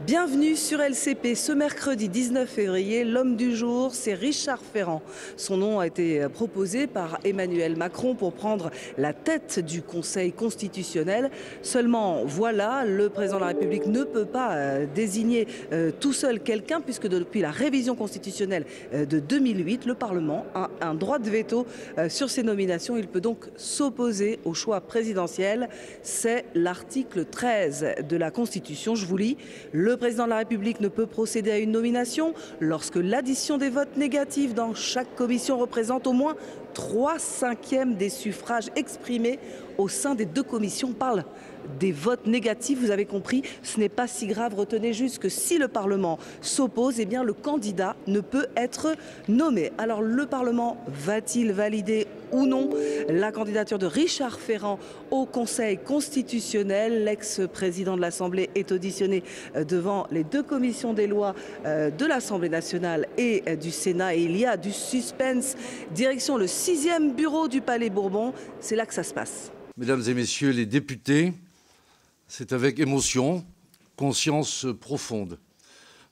Bienvenue sur LCP. Ce mercredi 19 février, l'homme du jour, c'est Richard Ferrand. Son nom a été proposé par Emmanuel Macron pour prendre la tête du Conseil constitutionnel. Seulement, voilà, le président de la République ne peut pas désigner tout seul quelqu'un puisque depuis la révision constitutionnelle de 2008, le Parlement a un droit de veto sur ces nominations. Il peut donc s'opposer au choix présidentiel. C'est l'article 13 de la Constitution. Je vous lis. Le président de la République ne peut procéder à une nomination lorsque l'addition des votes négatifs dans chaque commission représente au moins 3/5 des suffrages exprimés au sein des deux commissions. On parle des votes négatifs, vous avez compris, ce n'est pas si grave. Retenez juste que si le Parlement s'oppose, eh bien le candidat ne peut être nommé. Alors le Parlement va-t-il valider ou non la candidature de Richard Ferrand au Conseil constitutionnel? L'ex-président de l'Assemblée est auditionné devant les deux commissions des lois de l'Assemblée nationale et du Sénat. Et il y a du suspense. Direction le 6e bureau du Palais Bourbon. C'est là que ça se passe. Mesdames et messieurs les députés, c'est avec émotion, conscience profonde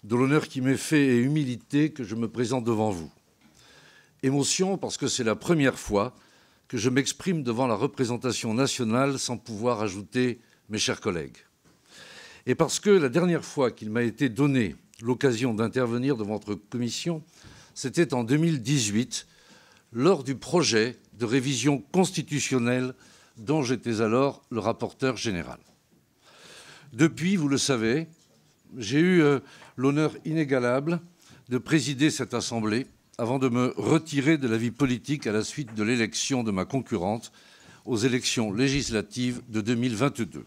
de l'honneur qui m'est fait et humilité que je me présente devant vous. Émotion parce que c'est la première fois que je m'exprime devant la représentation nationale sans pouvoir ajouter mes chers collègues. Et parce que la dernière fois qu'il m'a été donné l'occasion d'intervenir devant votre commission, c'était en 2018, lors du projet de révision constitutionnelle dont j'étais alors le rapporteur général. Depuis, vous le savez, j'ai eu l'honneur inégalable de présider cette Assemblée avant de me retirer de la vie politique à la suite de l'élection de ma concurrente aux élections législatives de 2022.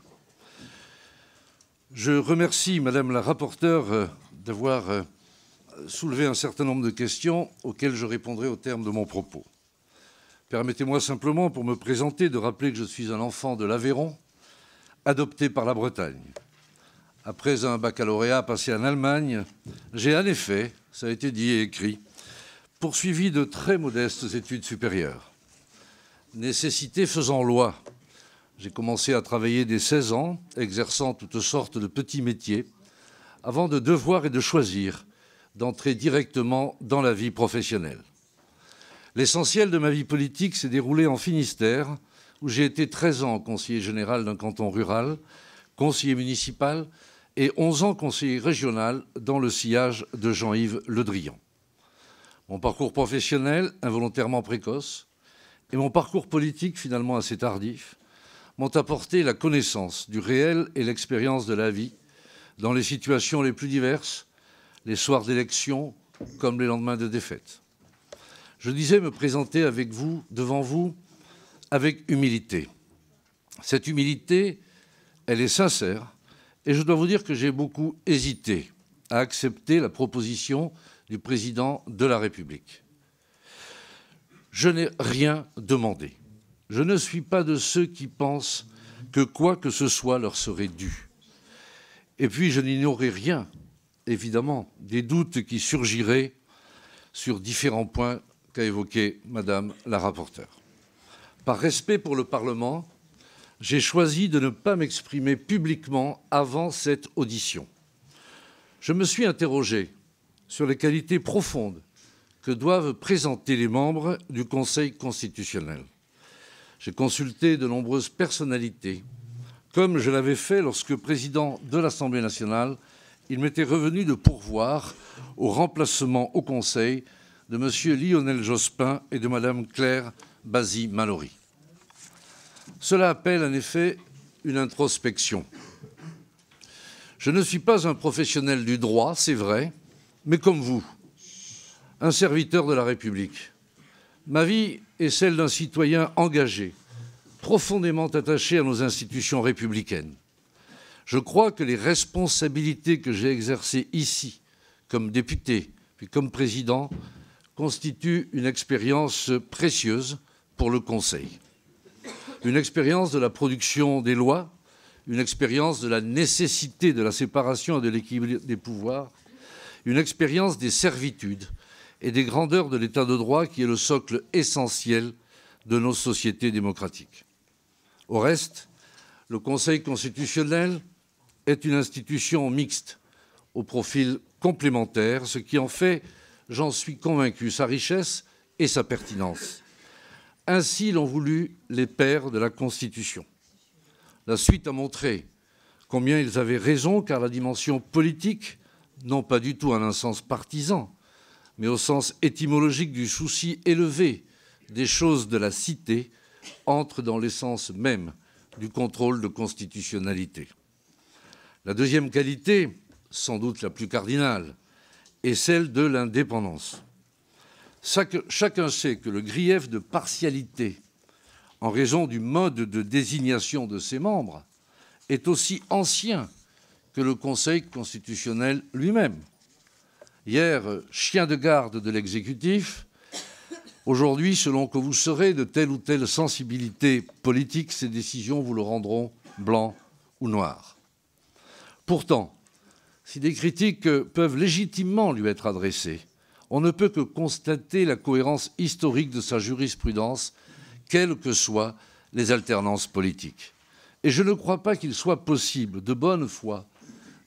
Je remercie Madame la rapporteure d'avoir soulevé un certain nombre de questions auxquelles je répondrai au terme de mon propos. Permettez-moi simplement, pour me présenter, de rappeler que je suis un enfant de l'Aveyron, adopté par la Bretagne. Après un baccalauréat passé en Allemagne, j'ai en effet, ça a été dit et écrit, poursuivi de très modestes études supérieures. Nécessité faisant loi, j'ai commencé à travailler dès 16 ans, exerçant toutes sortes de petits métiers, avant de devoir et de choisir d'entrer directement dans la vie professionnelle. L'essentiel de ma vie politique s'est déroulé en Finistère, où j'ai été 13 ans conseiller général d'un canton rural, conseiller municipal et 11 ans conseiller régional dans le sillage de Jean-Yves Le Drian. Mon parcours professionnel, involontairement précoce, et mon parcours politique, finalement assez tardif, m'ont apporté la connaissance du réel et l'expérience de la vie dans les situations les plus diverses, les soirs d'élection comme les lendemains de défaite. Je disais me présenter avec vous, devant vous, avec humilité. Cette humilité, elle est sincère, et je dois vous dire que j'ai beaucoup hésité à accepter la proposition du président de la République. Je n'ai rien demandé. Je ne suis pas de ceux qui pensent que quoi que ce soit leur serait dû. Et puis je n'ignorais rien, évidemment, des doutes qui surgiraient sur différents points qu'a évoqué Madame la rapporteure. Par respect pour le Parlement, j'ai choisi de ne pas m'exprimer publiquement avant cette audition. Je me suis interrogé sur les qualités profondes que doivent présenter les membres du Conseil constitutionnel. J'ai consulté de nombreuses personnalités, comme je l'avais fait lorsque président de l'Assemblée nationale, il m'était revenu de pourvoir au remplacement au Conseil de M. Lionel Jospin et de Mme Claire Basy-Mallory. Cela appelle en effet une introspection. Je ne suis pas un professionnel du droit, c'est vrai, mais comme vous, un serviteur de la République. Ma vie est celle d'un citoyen engagé, profondément attaché à nos institutions républicaines. Je crois que les responsabilités que j'ai exercées ici, comme député, puis comme président, constitue une expérience précieuse pour le Conseil. Une expérience de la production des lois, une expérience de la nécessité de la séparation et de l'équilibre des pouvoirs, une expérience des servitudes et des grandeurs de l'État de droit qui est le socle essentiel de nos sociétés démocratiques. Au reste, le Conseil constitutionnel est une institution mixte, aux profils complémentaires, ce qui en fait, j'en suis convaincu, sa richesse et sa pertinence. Ainsi l'ont voulu les pères de la Constitution. La suite a montré combien ils avaient raison, car la dimension politique, non pas du tout en un sens partisan, mais au sens étymologique du souci élevé des choses de la cité, entre dans l'essence même du contrôle de constitutionnalité. La deuxième qualité, sans doute la plus cardinale, est celle de l'indépendance. Chacun sait que le grief de partialité, en raison du mode de désignation de ses membres, est aussi ancien que le Conseil constitutionnel lui-même. Hier, chien de garde de l'exécutif, aujourd'hui, selon que vous serez de telle ou telle sensibilité politique, ces décisions vous le rendront blanc ou noir. Pourtant, si des critiques peuvent légitimement lui être adressées, on ne peut que constater la cohérence historique de sa jurisprudence, quelles que soient les alternances politiques. Et je ne crois pas qu'il soit possible, de bonne foi,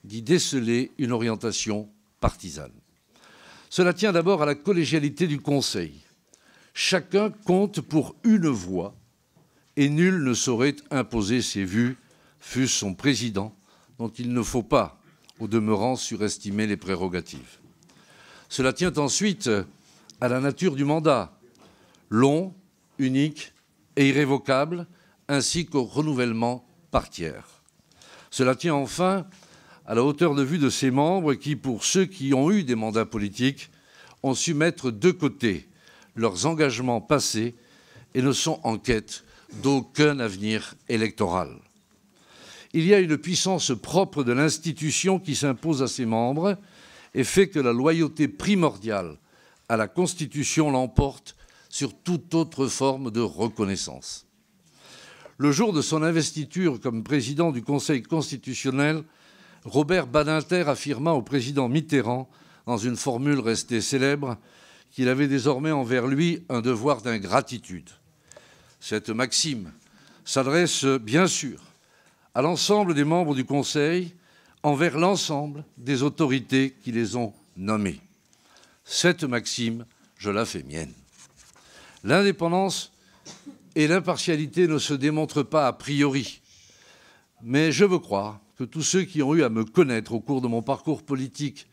d'y déceler une orientation partisane. Cela tient d'abord à la collégialité du Conseil. Chacun compte pour une voix et nul ne saurait imposer ses vues, fût-ce son président, dont il ne faut pas, au demeurant, surestimer les prérogatives. Cela tient ensuite à la nature du mandat, long, unique et irrévocable, ainsi qu'au renouvellement par tiers. Cela tient enfin à la hauteur de vue de ses membres qui, pour ceux qui ont eu des mandats politiques, ont su mettre de côté leurs engagements passés et ne sont en quête d'aucun avenir électoral. Il y a une puissance propre de l'institution qui s'impose à ses membres et fait que la loyauté primordiale à la Constitution l'emporte sur toute autre forme de reconnaissance. Le jour de son investiture comme président du Conseil constitutionnel, Robert Badinter affirma au président Mitterrand, dans une formule restée célèbre, qu'il avait désormais envers lui un devoir d'ingratitude. Cette maxime s'adresse bien sûr à l'ensemble des membres du Conseil, envers l'ensemble des autorités qui les ont nommés. Cette maxime, je la fais mienne. L'indépendance et l'impartialité ne se démontrent pas a priori, mais je veux croire que tous ceux qui ont eu à me connaître au cours de mon parcours politique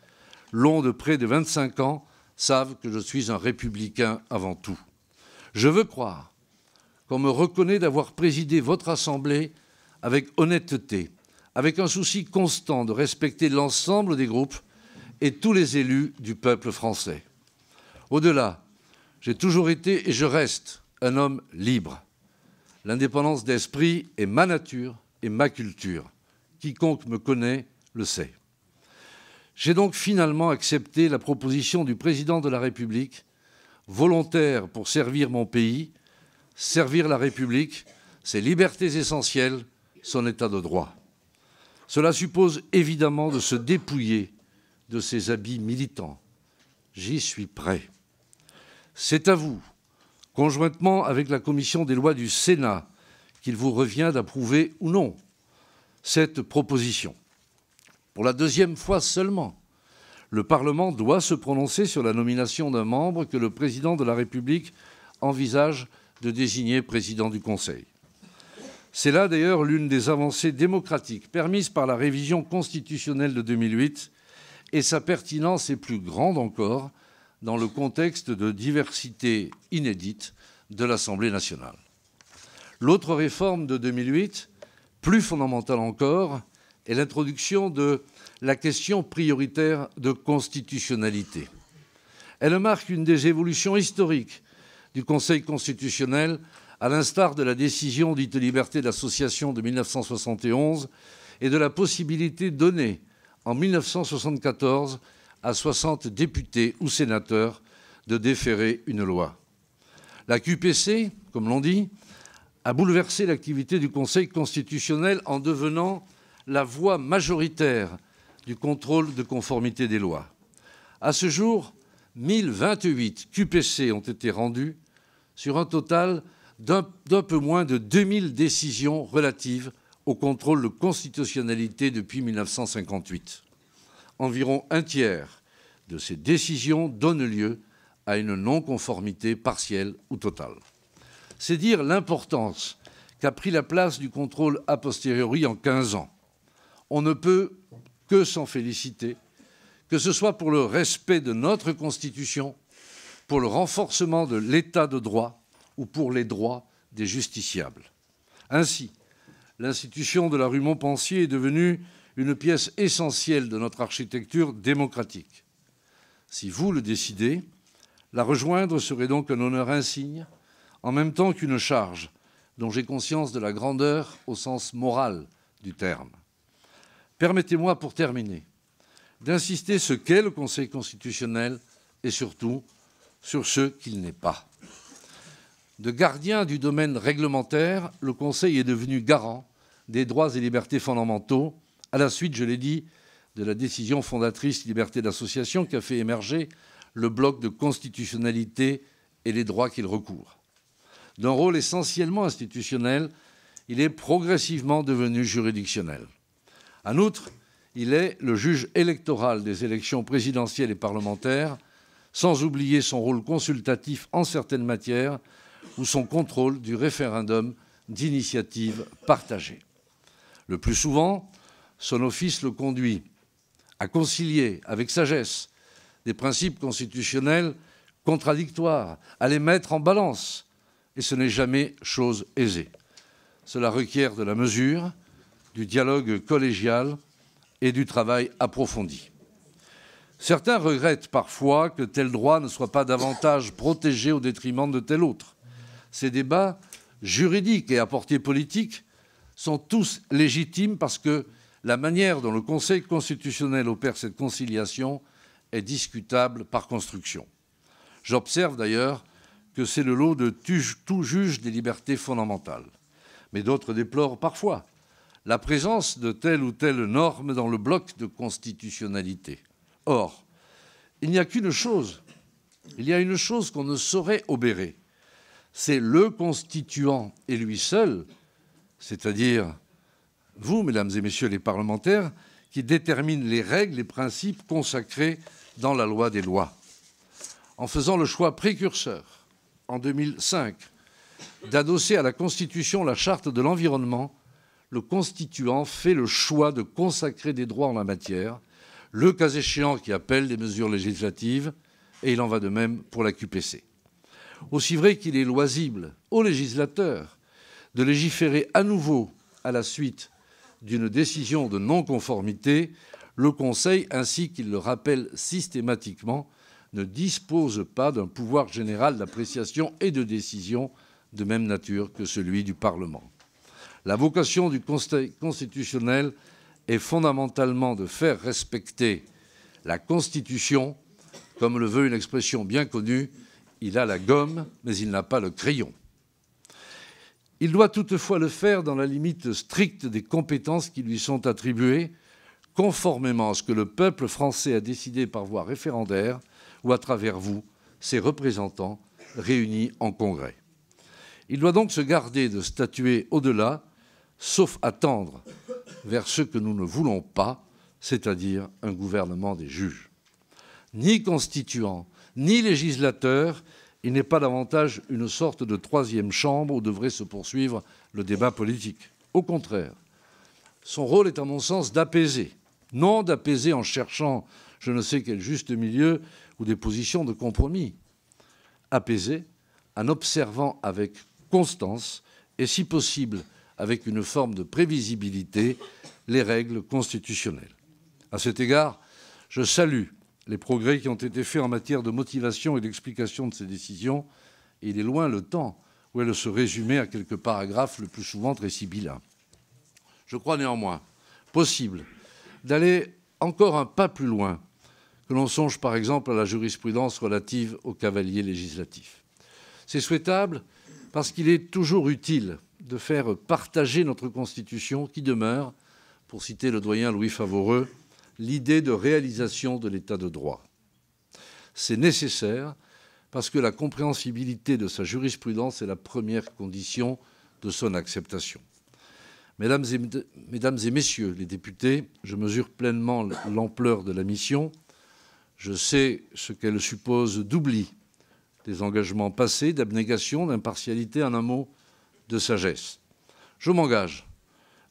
long de près de 25 ans savent que je suis un républicain avant tout. Je veux croire qu'on me reconnaît d'avoir présidé votre Assemblée avec honnêteté, avec un souci constant de respecter l'ensemble des groupes et tous les élus du peuple français. Au-delà, j'ai toujours été et je reste un homme libre. L'indépendance d'esprit est ma nature et ma culture. Quiconque me connaît le sait. J'ai donc finalement accepté la proposition du président de la République, volontaire pour servir mon pays, servir la République, ses libertés essentielles, son état de droit. Cela suppose évidemment de se dépouiller de ses habits militants. J'y suis prêt. C'est à vous, conjointement avec la commission des lois du Sénat, qu'il vous revient d'approuver ou non cette proposition. Pour la deuxième fois seulement, le Parlement doit se prononcer sur la nomination d'un membre que le président de la République envisage de désigner président du Conseil. C'est là d'ailleurs l'une des avancées démocratiques permises par la révision constitutionnelle de 2008 et sa pertinence est plus grande encore dans le contexte de diversité inédite de l'Assemblée nationale. L'autre réforme de 2008, plus fondamentale encore, est l'introduction de la question prioritaire de constitutionnalité. Elle marque une des évolutions historiques du Conseil constitutionnel, à l'instar de la décision dite liberté d'association de 1971 et de la possibilité donnée en 1974 à 60 députés ou sénateurs de déférer une loi. La QPC, comme l'on dit, a bouleversé l'activité du Conseil constitutionnel en devenant la voix majoritaire du contrôle de conformité des lois. À ce jour, 1028 QPC ont été rendus sur un total d'un peu moins de 2000 décisions relatives au contrôle de constitutionnalité depuis 1958. environ un tiers de ces décisions donnent lieu à une non-conformité partielle ou totale. C'est dire l'importance qu'a pris la place du contrôle a posteriori en 15 ans. On ne peut que s'en féliciter, que ce soit pour le respect de notre Constitution, pour le renforcement de l'État de droit ou pour les droits des justiciables. Ainsi, l'institution de la rue Montpensier est devenue une pièce essentielle de notre architecture démocratique. Si vous le décidez, la rejoindre serait donc un honneur insigne, en même temps qu'une charge dont j'ai conscience de la grandeur au sens moral du terme. Permettez-moi, pour terminer, d'insister sur ce qu'est le Conseil constitutionnel et surtout sur ce qu'il n'est pas. De gardien du domaine réglementaire, le Conseil est devenu garant des droits et libertés fondamentaux, à la suite, je l'ai dit, de la décision fondatrice Liberté d'association qui a fait émerger le bloc de constitutionnalité et les droits qu'il recouvre. D'un rôle essentiellement institutionnel, il est progressivement devenu juridictionnel. En outre, il est le juge électoral des élections présidentielles et parlementaires, sans oublier son rôle consultatif en certaines matières ou son contrôle du référendum d'initiative partagée. Le plus souvent, son office le conduit à concilier avec sagesse des principes constitutionnels contradictoires, à les mettre en balance, et ce n'est jamais chose aisée. Cela requiert de la mesure, du dialogue collégial et du travail approfondi. Certains regrettent parfois que tel droit ne soit pas davantage protégé au détriment de tel autre. Ces débats juridiques et à portée politique sont tous légitimes parce que la manière dont le Conseil constitutionnel opère cette conciliation est discutable par construction. J'observe d'ailleurs que c'est le lot de tout juge des libertés fondamentales. Mais d'autres déplorent parfois la présence de telle ou telle norme dans le bloc de constitutionnalité. Or, il n'y a qu'une chose, il y a une chose qu'on ne saurait obérer, c'est le constituant et lui seul, c'est-à-dire vous, mesdames et messieurs les parlementaires, qui détermine les règles, les principes consacrés dans la loi des lois. En faisant le choix précurseur, en 2005, d'adosser à la Constitution la Charte de l'environnement, le constituant fait le choix de consacrer des droits en la matière, le cas échéant qui appelle des mesures législatives, et il en va de même pour la QPC. Aussi vrai qu'il est loisible aux législateurs de légiférer à nouveau à la suite d'une décision de non-conformité, le Conseil, ainsi qu'il le rappelle systématiquement, ne dispose pas d'un pouvoir général d'appréciation et de décision de même nature que celui du Parlement. La vocation du Conseil constitutionnel est fondamentalement de faire respecter la Constitution, comme le veut une expression bien connue, il a la gomme, mais il n'a pas le crayon. Il doit toutefois le faire dans la limite stricte des compétences qui lui sont attribuées, conformément à ce que le peuple français a décidé par voie référendaire ou à travers vous, ses représentants, réunis en congrès. Il doit donc se garder de statuer au-delà, sauf à tendre vers ce que nous ne voulons pas, c'est-à-dire un gouvernement des juges. Ni constituant, ni législateur, il n'est pas davantage une sorte de troisième chambre où devrait se poursuivre le débat politique. Au contraire, son rôle est à mon sens d'apaiser, non d'apaiser en cherchant je ne sais quel juste milieu ou des positions de compromis. Apaiser en observant avec constance et, si possible, avec une forme de prévisibilité, les règles constitutionnelles. À cet égard, je salue les progrès qui ont été faits en matière de motivation et d'explication de ces décisions, et il est loin le temps où elles se résumaient à quelques paragraphes, le plus souvent très sibyllins. Je crois néanmoins possible d'aller encore un pas plus loin, que l'on songe par exemple à la jurisprudence relative aux cavaliers législatifs. C'est souhaitable parce qu'il est toujours utile de faire partager notre Constitution qui demeure, pour citer le doyen Louis Favoreux, l'idée de réalisation de l'État de droit. C'est nécessaire parce que la compréhensibilité de sa jurisprudence est la première condition de son acceptation. Mesdames et messieurs les députés, je mesure pleinement l'ampleur de la mission. Je sais ce qu'elle suppose d'oubli, des engagements passés, d'abnégation, d'impartialité, en un mot, de sagesse. Je m'engage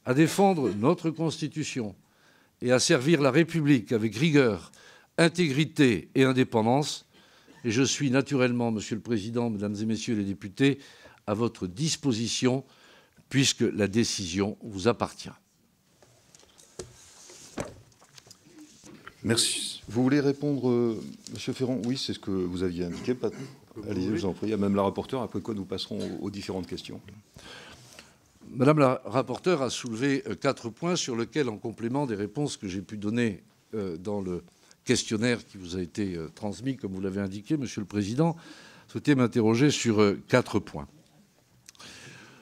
à défendre notre Constitution et à servir la République avec rigueur, intégrité et indépendance. Et je suis naturellement, Monsieur le Président, Mesdames et Messieurs les députés, à votre disposition, puisque la décision vous appartient. Merci. Vous voulez répondre, Monsieur Ferrand? Oui, c'est ce que vous aviez indiqué. Allez-y, je vous en prie. Il y a même la rapporteure, après quoi nous passerons aux différentes questions. Madame la rapporteure a soulevé 4 points sur lesquels, en complément des réponses que j'ai pu donner dans le questionnaire qui vous a été transmis, comme vous l'avez indiqué, Monsieur le Président, souhaitez m'interroger sur 4 points.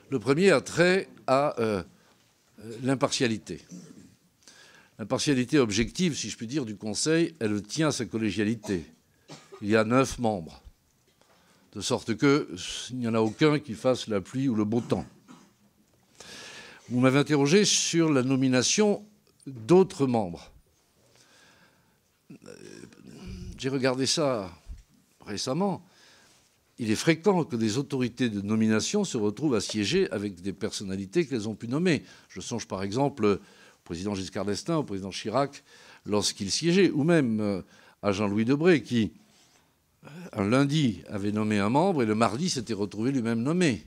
Le premier a trait à l'impartialité. L'impartialité objective, si je puis dire, du Conseil, elle tient à sa collégialité. Il y a 9 membres, de sorte qu'il n'y en a aucun qui fasse la pluie ou le beau temps. Vous m'avez interrogé sur la nomination d'autres membres. J'ai regardé ça récemment. Il est fréquent que des autorités de nomination se retrouvent à siéger avec des personnalités qu'elles ont pu nommer. Je songe par exemple au président Giscard d'Estaing, au président Chirac, lorsqu'ils siégeaient, ou même à Jean-Louis Debré, qui, un lundi, avait nommé un membre et le mardi s'était retrouvé lui-même nommé.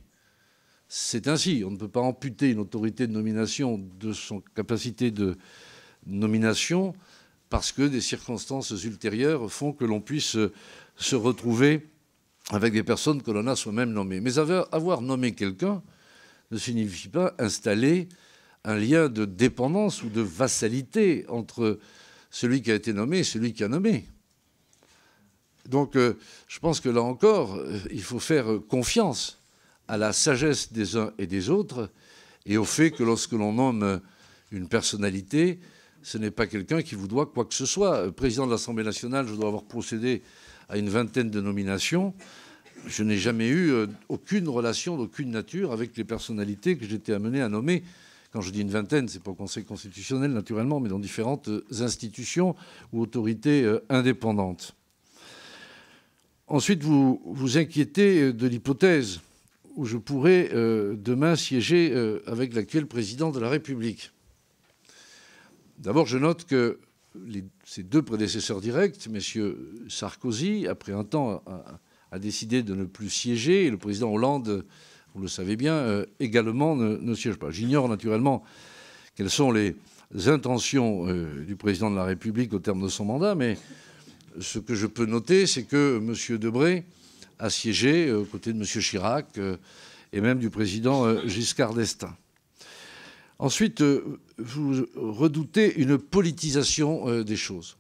C'est ainsi. On ne peut pas amputer une autorité de nomination de son capacité de nomination parce que des circonstances ultérieures font que l'on puisse se retrouver avec des personnes que l'on a soi-même nommées. Mais avoir nommé quelqu'un ne signifie pas installer un lien de dépendance ou de vassalité entre celui qui a été nommé et celui qui a nommé. Donc je pense que là encore, il faut faire confiance à la sagesse des uns et des autres et au fait que lorsque l'on nomme une personnalité, ce n'est pas quelqu'un qui vous doit quoi que ce soit. Président de l'Assemblée nationale, je dois avoir procédé à une vingtaine de nominations. Je n'ai jamais eu aucune relation d'aucune nature avec les personnalités que j'étais amené à nommer. Quand je dis une vingtaine, ce n'est pas au Conseil constitutionnel, naturellement, mais dans différentes institutions ou autorités indépendantes. Ensuite, vous vous inquiétez de l'hypothèse où je pourrais demain siéger avec l'actuel président de la République. D'abord, je note que ses 2 prédécesseurs directs, M. Sarkozy, après un temps, a décidé de ne plus siéger, et le président Hollande, vous le savez bien, également ne siège pas. J'ignore naturellement quelles sont les intentions du président de la République au terme de son mandat, mais ce que je peux noter, c'est que M. Debré a siégé aux côtés de M. Chirac et même du président Giscard d'Estaing. Ensuite, vous redoutez une politisation des choses,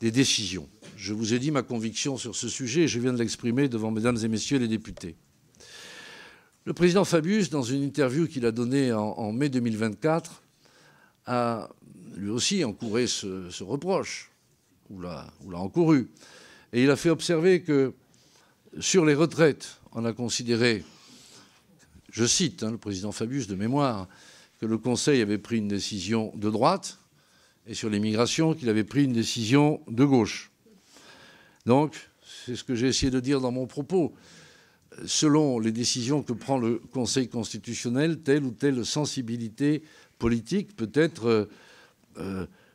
des décisions. Je vous ai dit ma conviction sur ce sujet et je viens de l'exprimer devant mesdames et messieurs les députés. Le président Fabius, dans une interview qu'il a donnée en mai 2024, a lui aussi encouré ce reproche, ou l'a encouru. Et il a fait observer que sur les retraites, on a considéré, je cite le président Fabius de mémoire, que le Conseil avait pris une décision de droite, et sur l'immigration, qu'il avait pris une décision de gauche. Donc, c'est ce que j'ai essayé de dire dans mon propos. Selon les décisions que prend le Conseil constitutionnel, telle ou telle sensibilité politique peut être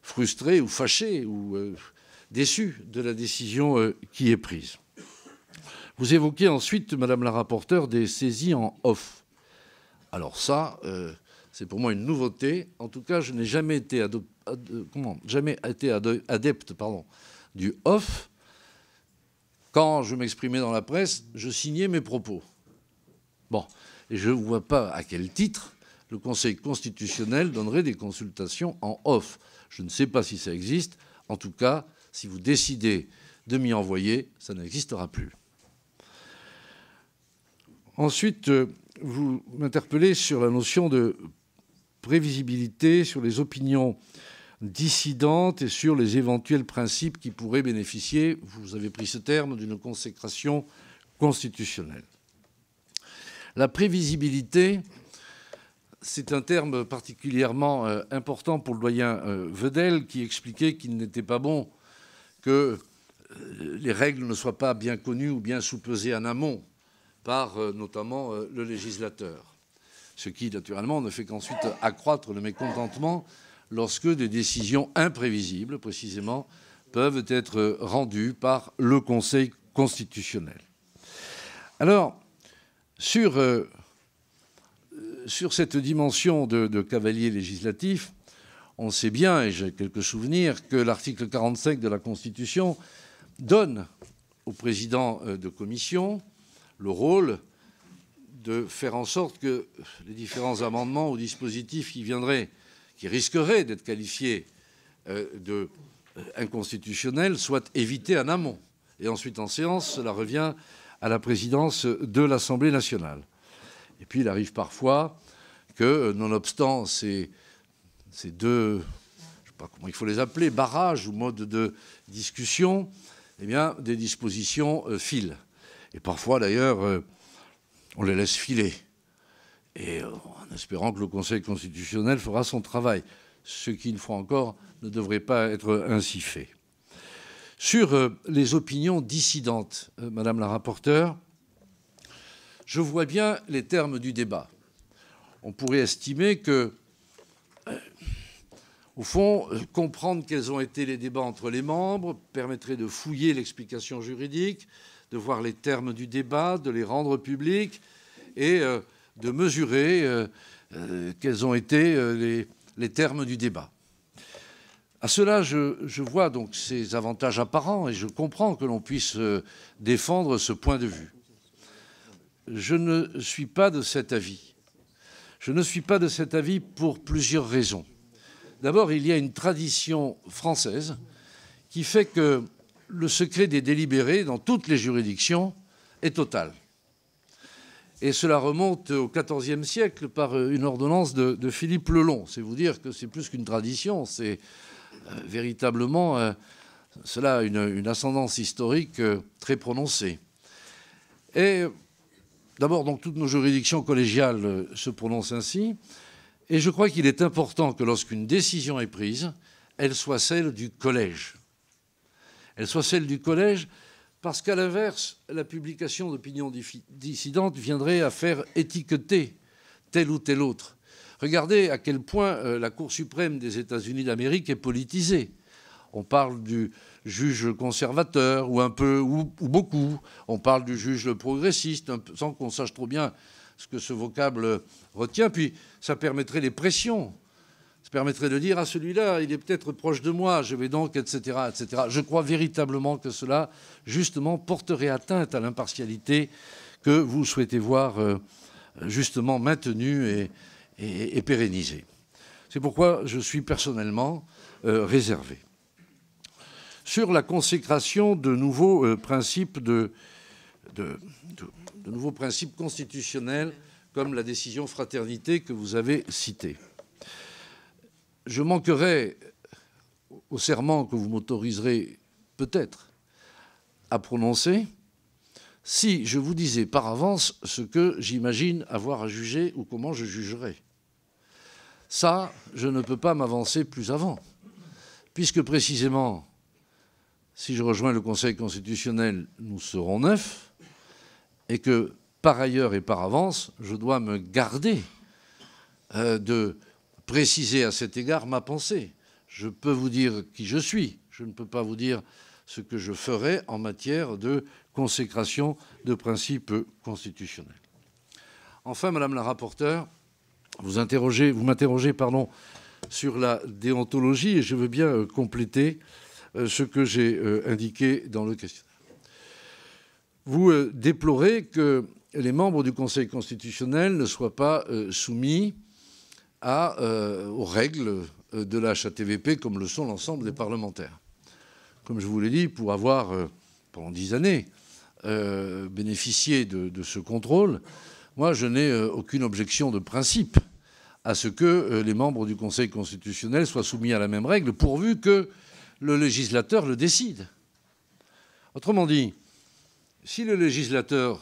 frustrée ou fâchée ou déçue de la décision qui est prise. Vous évoquez ensuite, Madame la rapporteure, des saisies en off. Alors ça, c'est pour moi une nouveauté. En tout cas, je n'ai jamais été adepte du off. Quand je m'exprimais dans la presse, je signais mes propos. Bon, et je ne vois pas à quel titre le Conseil constitutionnel donnerait des consultations en off. Je ne sais pas si ça existe. En tout cas, si vous décidez de m'y envoyer, ça n'existera plus. Ensuite, vous m'interpellez sur la notion de prévisibilité, sur les opinions dissidentes et sur les éventuels principes qui pourraient bénéficier, vous avez pris ce terme, d'une consécration constitutionnelle. La prévisibilité, c'est un terme particulièrement important pour le doyen Vedel, qui expliquait qu'il n'était pas bon que les règles ne soient pas bien connues ou bien soupesées en amont par notamment le législateur. Ce qui, naturellement, ne fait qu'ensuite accroître le mécontentement lorsque des décisions imprévisibles, précisément, peuvent être rendues par le Conseil constitutionnel. Alors, sur cette dimension de cavalier législatif, on sait bien, et j'ai quelques souvenirs, que l'article 45 de la Constitution donne au président de commission le rôle de faire en sorte que les différents amendements ou dispositifs qui risqueraient d'être qualifiés d'inconstitutionnels soient évités en amont. Et ensuite, en séance, cela revient à la présidence de l'Assemblée nationale. Et puis, il arrive parfois que, nonobstant ces deux, je ne sais pas comment il faut les appeler, barrages ou modes de discussion, eh bien, des dispositions filent. Et parfois, d'ailleurs, on les laisse filer. Et en espérant que le Conseil constitutionnel fera son travail. Ce qui, une fois encore, ne devrait pas être ainsi fait. Sur les opinions dissidentes, Madame la rapporteure, je vois bien les termes du débat. On pourrait estimer que, au fond, comprendre quels ont été les débats entre les membres permettrait de fouiller l'explication juridique, de voir les termes du débat, de les rendre publics et de mesurer quels ont été les termes du débat. À cela, je vois donc ces avantages apparents et je comprends que l'on puisse défendre ce point de vue. Je ne suis pas de cet avis. Je ne suis pas de cet avis pour plusieurs raisons. D'abord, il y a une tradition française qui fait que le secret des délibérés dans toutes les juridictions est total. Et cela remonte au XIVe siècle par une ordonnance de Philippe le Long. C'est vous dire que c'est plus qu'une tradition, c'est véritablement cela a une ascendance historique très prononcée. Et d'abord, donc, toutes nos juridictions collégiales se prononcent ainsi. Et je crois qu'il est important que lorsqu'une décision est prise, elle soit celle du collège. Elle soit celle du collège parce qu'à l'inverse, la publication d'opinions dissidentes viendrait à faire étiqueter tel ou tel autre. Regardez à quel point la Cour suprême des États-Unis d'Amérique est politisée. On parle du juge conservateur ou un peu ou beaucoup. On parle du juge progressiste sans qu'on sache trop bien ce que ce vocable retient. Puis ça permettrait les pressions. Ça permettrait de dire, ah, celui-là, il est peut-être proche de moi, je vais donc, etc., etc. Je crois véritablement que cela, justement, porterait atteinte à l'impartialité que vous souhaitez voir, justement, maintenue et pérennisée. C'est pourquoi je suis personnellement réservé. Sur la consécration de nouveaux principes de nouveaux principes constitutionnels, comme la décision fraternité que vous avez citée. Je manquerai au serment que vous m'autoriserez peut-être à prononcer si je vous disais par avance ce que j'imagine avoir à juger ou comment je jugerai. Ça, je ne peux pas m'avancer plus avant, puisque précisément, si je rejoins le Conseil constitutionnel, nous serons 9, et que par ailleurs et par avance, je dois me garder de préciser à cet égard ma pensée. Je peux vous dire qui je suis, je ne peux pas vous dire ce que je ferai en matière de consécration de principes constitutionnels. Enfin, Madame la rapporteure, vous m'interrogez sur la déontologie et je veux bien compléter ce que j'ai indiqué dans le questionnaire. Vous déplorez que les membres du Conseil constitutionnel ne soient pas soumis aux règles de la HATVP comme le sont l'ensemble des parlementaires. Comme je vous l'ai dit, pour avoir, pendant 10 années, bénéficié de ce contrôle, moi, je n'ai aucune objection de principe à ce que les membres du Conseil constitutionnel soient soumis à la même règle, pourvu que le législateur le décide. Autrement dit, si le législateur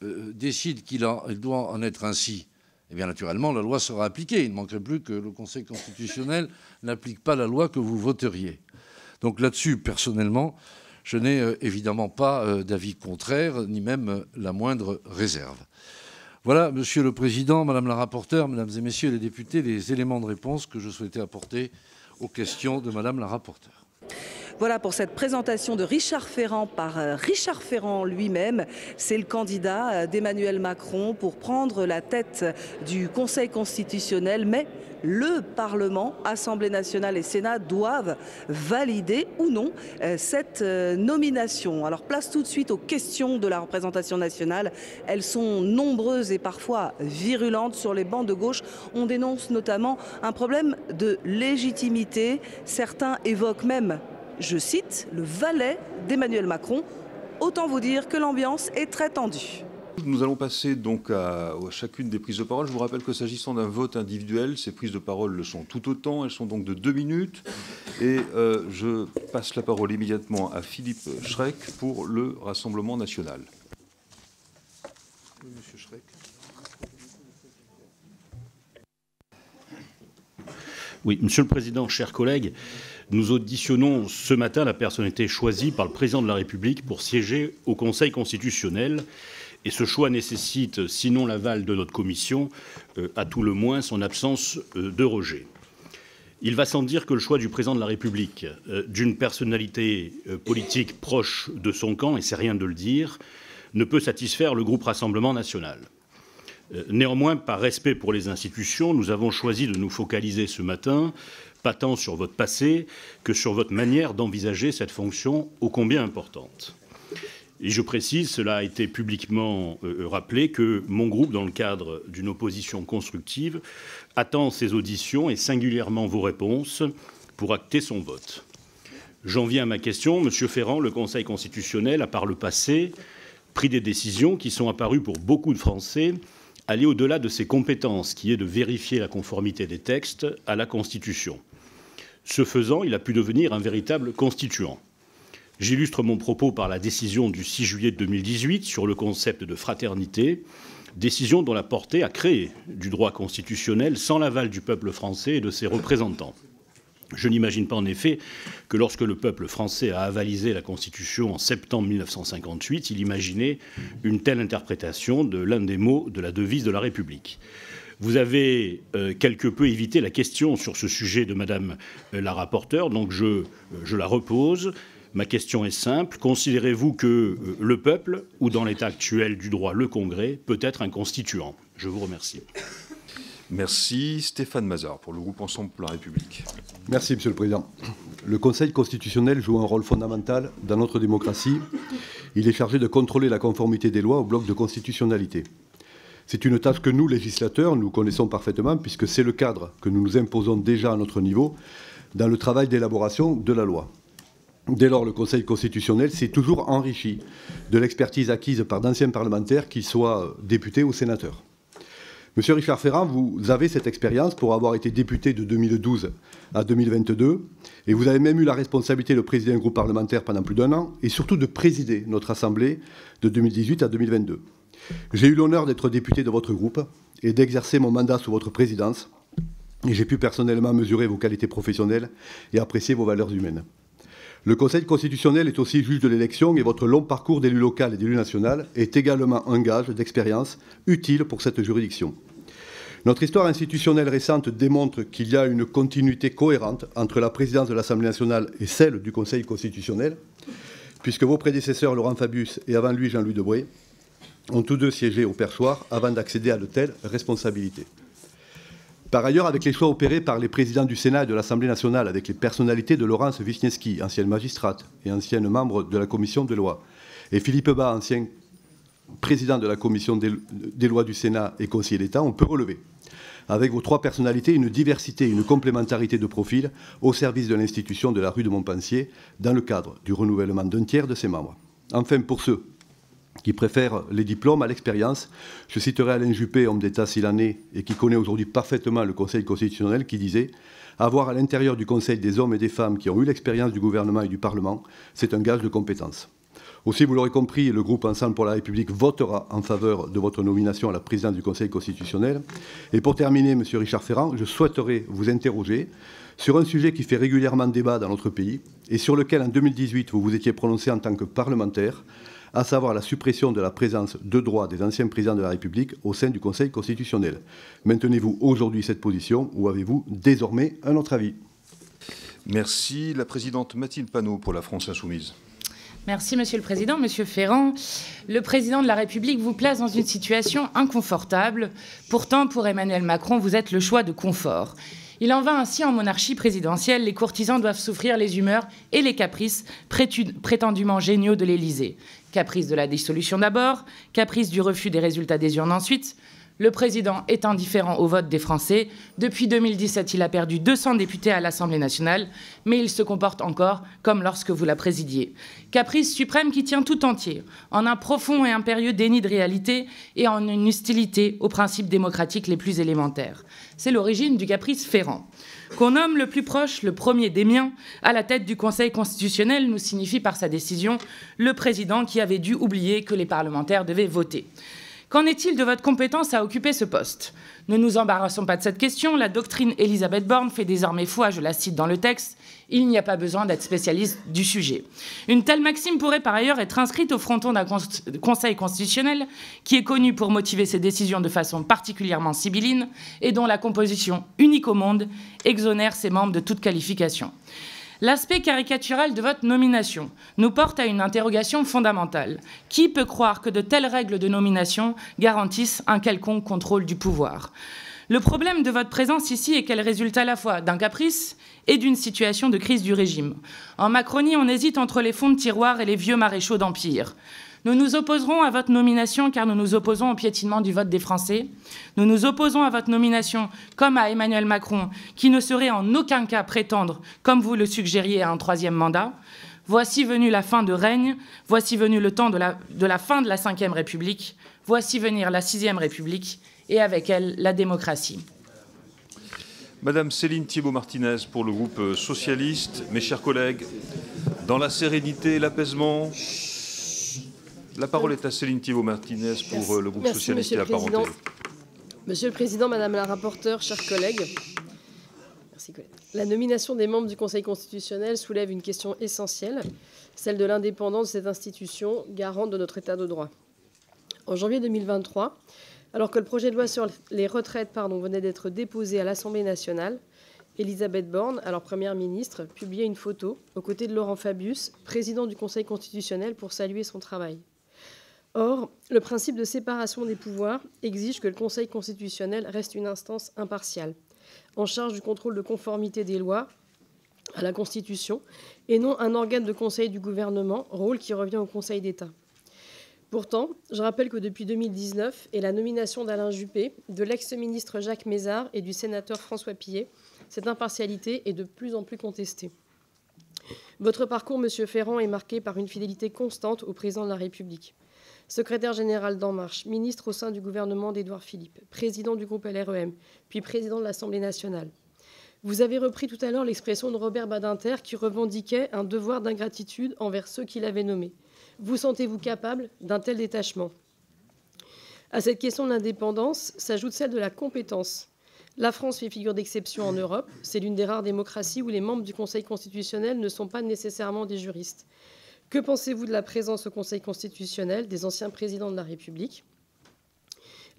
décide qu'il doit en être ainsi, eh bien naturellement, la loi sera appliquée. Il ne manquerait plus que le Conseil constitutionnel n'applique pas la loi que vous voteriez. Donc là-dessus, personnellement, je n'ai évidemment pas d'avis contraire, ni même la moindre réserve. Voilà, Monsieur le Président, Madame la rapporteure, Mesdames et Messieurs les députés, les éléments de réponse que je souhaitais apporter aux questions de Madame la rapporteure. Voilà pour cette présentation de Richard Ferrand par Richard Ferrand lui-même. C'est le candidat d'Emmanuel Macron pour prendre la tête du Conseil constitutionnel. Mais le Parlement, Assemblée nationale et Sénat doivent valider ou non cette nomination. Alors place tout de suite aux questions de la représentation nationale. Elles sont nombreuses et parfois virulentes. Sur les bancs de gauche, on dénonce notamment un problème de légitimité. Certains évoquent même, je cite, le valet d'Emmanuel Macron. Autant vous dire que l'ambiance est très tendue. Nous allons passer donc à chacune des prises de parole. Je vous rappelle que s'agissant d'un vote individuel, ces prises de parole le sont tout autant. Elles sont donc de 2 minutes. Et je passe la parole immédiatement à Philippe Schreck pour le Rassemblement national. Monsieur Schreck. Oui, Monsieur le Président, chers collègues, nous auditionnons ce matin la personnalité choisie par le Président de la République pour siéger au Conseil constitutionnel. Et ce choix nécessite, sinon l'aval de notre commission, à tout le moins son absence de rejet. Il va sans dire que le choix du Président de la République, d'une personnalité politique proche de son camp, et c'est rien de le dire, ne peut satisfaire le groupe Rassemblement national. Néanmoins, par respect pour les institutions, nous avons choisi de nous focaliser ce matin, pas tant sur votre passé que sur votre manière d'envisager cette fonction ô combien importante. Et je précise, cela a été publiquement rappelé, que mon groupe, dans le cadre d'une opposition constructive, attend ces auditions et singulièrement vos réponses pour acter son vote. J'en viens à ma question. Monsieur Ferrand, le Conseil constitutionnel a par le passé pris des décisions qui sont apparues pour beaucoup de Français aller au-delà de ses compétences, qui est de vérifier la conformité des textes à la Constitution. Ce faisant, il a pu devenir un véritable constituant. J'illustre mon propos par la décision du 6 juillet 2018 sur le concept de fraternité, décision dont la portée a créé du droit constitutionnel sans l'aval du peuple français et de ses représentants. Je n'imagine pas en effet que lorsque le peuple français a avalisé la Constitution en septembre 1958, il imaginait une telle interprétation de l'un des mots de la devise de la République. Vous avez quelque peu évité la question sur ce sujet de Madame la rapporteure, donc je la repose. Ma question est simple. Considérez-vous que le peuple, ou dans l'état actuel du droit, le Congrès, peut être un constituant? Je vous remercie. Merci. Stéphane Mazard, pour le groupe Ensemble pour la République. Merci, Monsieur le Président. Le Conseil constitutionnel joue un rôle fondamental dans notre démocratie. Il est chargé de contrôler la conformité des lois au bloc de constitutionnalité. C'est une tâche que nous, législateurs, nous connaissons parfaitement, puisque c'est le cadre que nous nous imposons déjà à notre niveau dans le travail d'élaboration de la loi. Dès lors, le Conseil constitutionnel s'est toujours enrichi de l'expertise acquise par d'anciens parlementaires, qu'ils soient députés ou sénateurs. Monsieur Richard Ferrand, vous avez cette expérience pour avoir été député de 2012 à 2022, et vous avez même eu la responsabilité de présider un groupe parlementaire pendant plus d'1 an, et surtout de présider notre Assemblée de 2018 à 2022. J'ai eu l'honneur d'être député de votre groupe et d'exercer mon mandat sous votre présidence, et j'ai pu personnellement mesurer vos qualités professionnelles et apprécier vos valeurs humaines. Le Conseil constitutionnel est aussi juge de l'élection et votre long parcours d'élu local et d'élu national est également un gage d'expérience utile pour cette juridiction. Notre histoire institutionnelle récente démontre qu'il y a une continuité cohérente entre la présidence de l'Assemblée nationale et celle du Conseil constitutionnel, puisque vos prédécesseurs Laurent Fabius et avant lui Jean-Louis Debré ont tous deux siégé au perchoir avant d'accéder à de telles responsabilités. Par ailleurs, avec les choix opérés par les présidents du Sénat et de l'Assemblée nationale, avec les personnalités de Laurence Wisniewski, ancienne magistrate et ancienne membre de la commission des lois, et Philippe Bas, ancien président de la commission des lois du Sénat et conseiller d'État, on peut relever, avec vos 3 personnalités, une diversité et une complémentarité de profil au service de l'institution de la rue de Montpensier, dans le cadre du renouvellement d'un tiers de ses membres. Enfin, pour ceux qui préfèrent les diplômes à l'expérience, je citerai Alain Juppé, homme d'État s'il en est, et qui connaît aujourd'hui parfaitement le Conseil constitutionnel, qui disait « Avoir à l'intérieur du Conseil des hommes et des femmes qui ont eu l'expérience du gouvernement et du Parlement, c'est un gage de compétence ». Aussi, vous l'aurez compris, le groupe Ensemble pour la République votera en faveur de votre nomination à la présidence du Conseil constitutionnel. Et pour terminer, Monsieur Richard Ferrand, je souhaiterais vous interroger sur un sujet qui fait régulièrement débat dans notre pays et sur lequel, en 2018, vous vous étiez prononcé en tant que parlementaire, à savoir la suppression de la présence de droit des anciens présidents de la République au sein du Conseil constitutionnel. Maintenez-vous aujourd'hui cette position ou avez-vous désormais un autre avis? Merci. La présidente Mathilde Panot pour la France Insoumise. Merci, Monsieur le Président. Monsieur Ferrand, le Président de la République vous place dans une situation inconfortable. Pourtant, pour Emmanuel Macron, vous êtes le choix de confort. Il en va ainsi en monarchie présidentielle. Les courtisans doivent souffrir les humeurs et les caprices prétendument géniaux de l'Élysée. Caprice de la dissolution d'abord, caprice du refus des résultats des urnes ensuite. Le président est indifférent au vote des Français. Depuis 2017, il a perdu 200 députés à l'Assemblée nationale, mais il se comporte encore comme lorsque vous la présidiez. Caprice suprême qui tient tout entier en un profond et impérieux déni de réalité et en une hostilité aux principes démocratiques les plus élémentaires. C'est l'origine du caprice Ferrand. Qu'on nomme le plus proche, le premier des miens, à la tête du Conseil constitutionnel nous signifie par sa décision le président qui avait dû oublier que les parlementaires devaient voter. Qu'en est-il de votre compétence à occuper ce poste? Ne nous embarrassons pas de cette question. La doctrine Elisabeth Borne fait désormais foi, je la cite dans le texte, il n'y a pas besoin d'être spécialiste du sujet. Une telle maxime pourrait par ailleurs être inscrite au fronton d'un Conseil constitutionnel qui est connu pour motiver ses décisions de façon particulièrement sibylline et dont la composition unique au monde exonère ses membres de toute qualification. L'aspect caricatural de votre nomination nous porte à une interrogation fondamentale. Qui peut croire que de telles règles de nomination garantissent un quelconque contrôle du pouvoir? Le problème de votre présence ici est qu'elle résulte à la fois d'un caprice et d'une situation de crise du régime. En Macronie, on hésite entre les fonds de tiroir et les vieux maréchaux d'Empire. Nous nous opposerons à votre nomination car nous nous opposons au piétinement du vote des Français. Nous nous opposons à votre nomination comme à Emmanuel Macron, qui ne saurait en aucun cas prétendre, comme vous le suggériez, à un troisième mandat. Voici venue la fin de règne, voici venu le temps de la fin de la Ve République, voici venir la Sixième République, et avec elle la démocratie. Madame Céline Thibault-Martinez pour le groupe socialiste. Mes chers collègues, dans la sérénité et l'apaisement, la parole est à Céline Thibault-Martinez pour le groupe socialiste et apparenté. Monsieur le Président, Madame la rapporteure, chers collègues, merci, collègues. La nomination des membres du Conseil constitutionnel soulève une question essentielle, celle de l'indépendance de cette institution, garante de notre État de droit. En janvier 2023, alors que le projet de loi sur les retraites venait d'être déposé à l'Assemblée nationale, Elisabeth Borne, alors Première ministre, publiait une photo aux côtés de Laurent Fabius, président du Conseil constitutionnel, pour saluer son travail. Or, le principe de séparation des pouvoirs exige que le Conseil constitutionnel reste une instance impartiale, en charge du contrôle de conformité des lois à la Constitution, et non un organe de conseil du gouvernement, rôle qui revient au Conseil d'État. Pourtant, je rappelle que depuis 2019 et la nomination d'Alain Juppé, de l'ex-ministre Jacques Mézard et du sénateur François Pillet, cette impartialité est de plus en plus contestée. Votre parcours, Monsieur Ferrand, est marqué par une fidélité constante au président de la République. Secrétaire général d'En Marche, ministre au sein du gouvernement d'Édouard Philippe, président du groupe LREM, puis président de l'Assemblée nationale. Vous avez repris tout à l'heure l'expression de Robert Badinter qui revendiquait un devoir d'ingratitude envers ceux qui l'avaient nommé. Vous sentez-vous capable d'un tel détachement? À cette question de l'indépendance s'ajoute celle de la compétence. La France fait figure d'exception en Europe. C'est l'une des rares démocraties où les membres du Conseil constitutionnel ne sont pas nécessairement des juristes. Que pensez-vous de la présence au Conseil constitutionnel des anciens présidents de la République?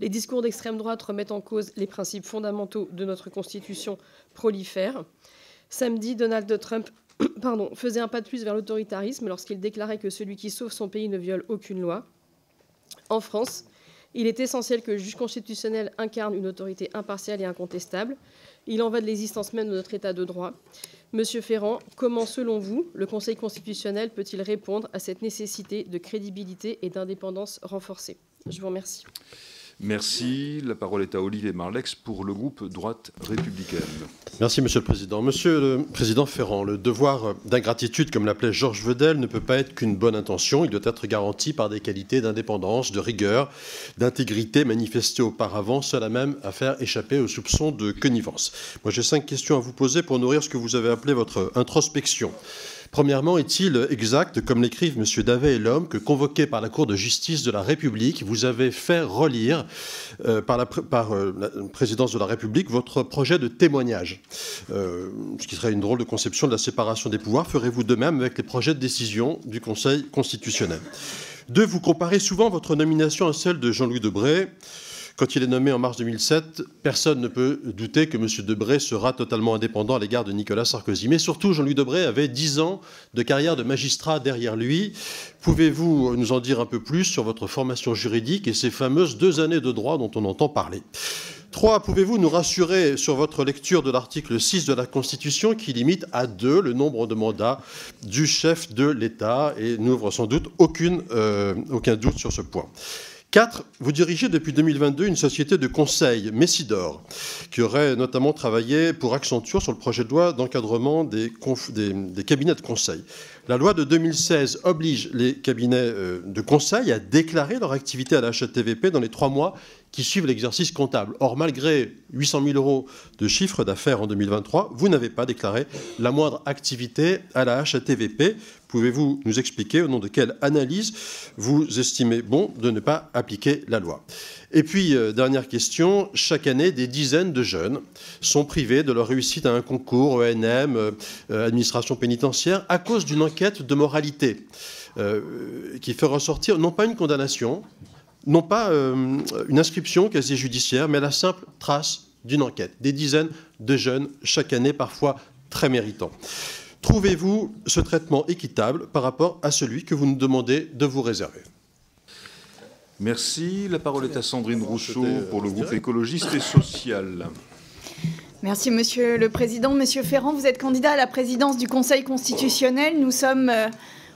Les discours d'extrême droite remettent en cause les principes fondamentaux de notre Constitution prolifèrent. Samedi, Donald Trump faisait un pas de plus vers l'autoritarisme lorsqu'il déclarait que celui qui sauve son pays ne viole aucune loi. En France, il est essentiel que le juge constitutionnel incarne une autorité impartiale et incontestable. Il en va de l'existence même de notre État de droit. Monsieur Ferrand, comment, selon vous, le Conseil constitutionnel peut-il répondre à cette nécessité de crédibilité et d'indépendance renforcée? Je vous remercie. Merci. La parole est à Olivier Marleix pour le groupe Droite républicaine. Merci, Monsieur le Président. Monsieur le Président Ferrand, le devoir d'ingratitude, comme l'appelait Georges Vedel, ne peut pas être qu'une bonne intention. Il doit être garanti par des qualités d'indépendance, de rigueur, d'intégrité manifestées auparavant, seul à même à faire échapper aux soupçons de connivence. Moi, j'ai 5 questions à vous poser pour nourrir ce que vous avez appelé votre introspection. Premièrement, est-il exact, comme l'écrivent M. Davet et Lhomme, que convoqué par la Cour de justice de la République, vous avez fait relire par la présidence de la République votre projet de témoignage, ce qui serait une drôle de conception de la séparation des pouvoirs. Ferez-vous de même avec les projets de décision du Conseil constitutionnel? 2. Vous comparez souvent votre nomination à celle de Jean-Louis Debré. Quand il est nommé en mars 2007, personne ne peut douter que M. Debré sera totalement indépendant à l'égard de Nicolas Sarkozy. Mais surtout, Jean-Louis Debré avait 10 ans de carrière de magistrat derrière lui. Pouvez-vous nous en dire un peu plus sur votre formation juridique et ces fameuses 2 années de droit dont on entend parler? 3. Pouvez-vous nous rassurer sur votre lecture de l'article 6 de la Constitution qui limite à 2 le nombre de mandats du chef de l'État et n'ouvre sans doute aucun doute sur ce point? 4. Vous dirigez depuis 2022 une société de conseil, Messidor, qui aurait notamment travaillé pour Accenture sur le projet de loi d'encadrement des cabinets de conseil. La loi de 2016 oblige les cabinets de conseil à déclarer leur activité à la HATVP dans les 3 mois qui suivent l'exercice comptable. Or, malgré 800 000 € de chiffre d'affaires en 2023, vous n'avez pas déclaré la moindre activité à la HATVP. Pouvez-vous nous expliquer au nom de quelle analyse vous estimez bon de ne pas appliquer la loi? Et puis, dernière question, chaque année, des dizaines de jeunes sont privés de leur réussite à un concours ENM, administration pénitentiaire, à cause d'une enquête de moralité qui fait ressortir non pas une condamnation, non pas une inscription casier judiciaire, mais la simple trace d'une enquête. Des dizaines de jeunes chaque année, parfois très méritants. Trouvez-vous ce traitement équitable par rapport à celui que vous nous demandez de vous réserver? Merci. La parole est à Sandrine Rousseau pour le groupe écologiste et social. Merci, Monsieur le Président. Monsieur Ferrand, vous êtes candidat à la présidence du Conseil constitutionnel. Nous sommes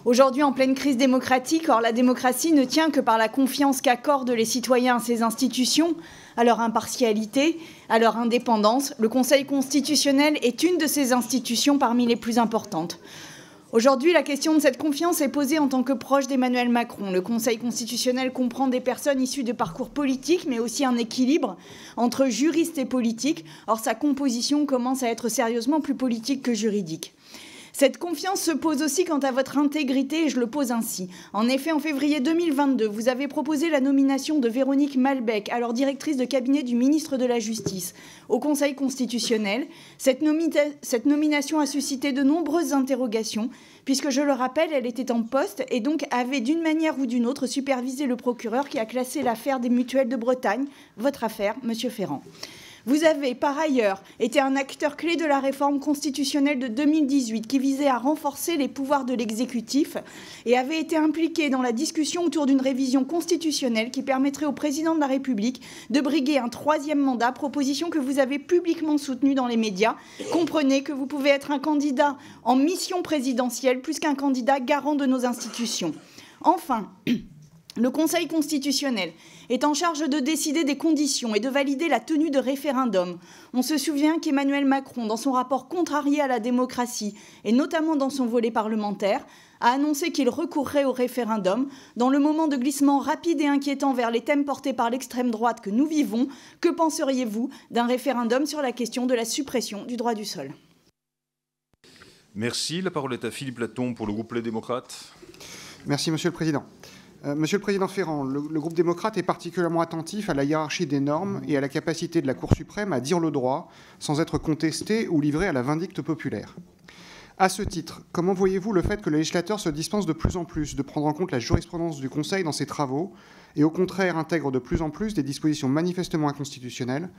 aujourd'hui en pleine crise démocratique. Or, la démocratie ne tient que par la confiance qu'accordent les citoyens à ces institutions, à leur impartialité, à leur indépendance. Le Conseil constitutionnel est une de ces institutions parmi les plus importantes. Aujourd'hui, la question de cette confiance est posée en tant que proche d'Emmanuel Macron. Le Conseil constitutionnel comprend des personnes issues de parcours politiques, mais aussi un équilibre entre juristes et politiques. Or, sa composition commence à être sérieusement plus politique que juridique. Cette confiance se pose aussi quant à votre intégrité, et je le pose ainsi. En effet, en février 2022, vous avez proposé la nomination de Véronique Malbec, alors directrice de cabinet du ministre de la Justice, au Conseil constitutionnel. Cette nomination a suscité de nombreuses interrogations, puisque, je le rappelle, elle était en poste et donc avait d'une manière ou d'une autre supervisé le procureur qui a classé l'affaire des mutuelles de Bretagne, votre affaire, Monsieur Ferrand. Vous avez, par ailleurs, été un acteur clé de la réforme constitutionnelle de 2018 qui visait à renforcer les pouvoirs de l'exécutif et avait été impliqué dans la discussion autour d'une révision constitutionnelle qui permettrait au président de la République de briguer un 3e mandat, proposition que vous avez publiquement soutenue dans les médias. Comprenez que vous pouvez être un candidat en mission présidentielle plus qu'un candidat garant de nos institutions. Enfin, le Conseil constitutionnel est en charge de décider des conditions et de valider la tenue de référendums. On se souvient qu'Emmanuel Macron, dans son rapport contrarié à la démocratie, et notamment dans son volet parlementaire, a annoncé qu'il recourrait au référendum. Dans le moment de glissement rapide et inquiétant vers les thèmes portés par l'extrême droite que nous vivons, que penseriez-vous d'un référendum sur la question de la suppression du droit du sol? Merci. La parole est à Philippe Latombe pour le groupe Les Démocrates. Merci, Monsieur le Président. Monsieur le Président Ferrand, le groupe démocrate est particulièrement attentif à la hiérarchie des normes et à la capacité de la Cour suprême à dire le droit sans être contesté ou livré à la vindicte populaire. À ce titre, comment voyez-vous le fait que le législateur se dispense de plus en plus de prendre en compte la jurisprudence du Conseil dans ses travaux et au contraire intègre de plus en plus des dispositions manifestement inconstitutionnelles,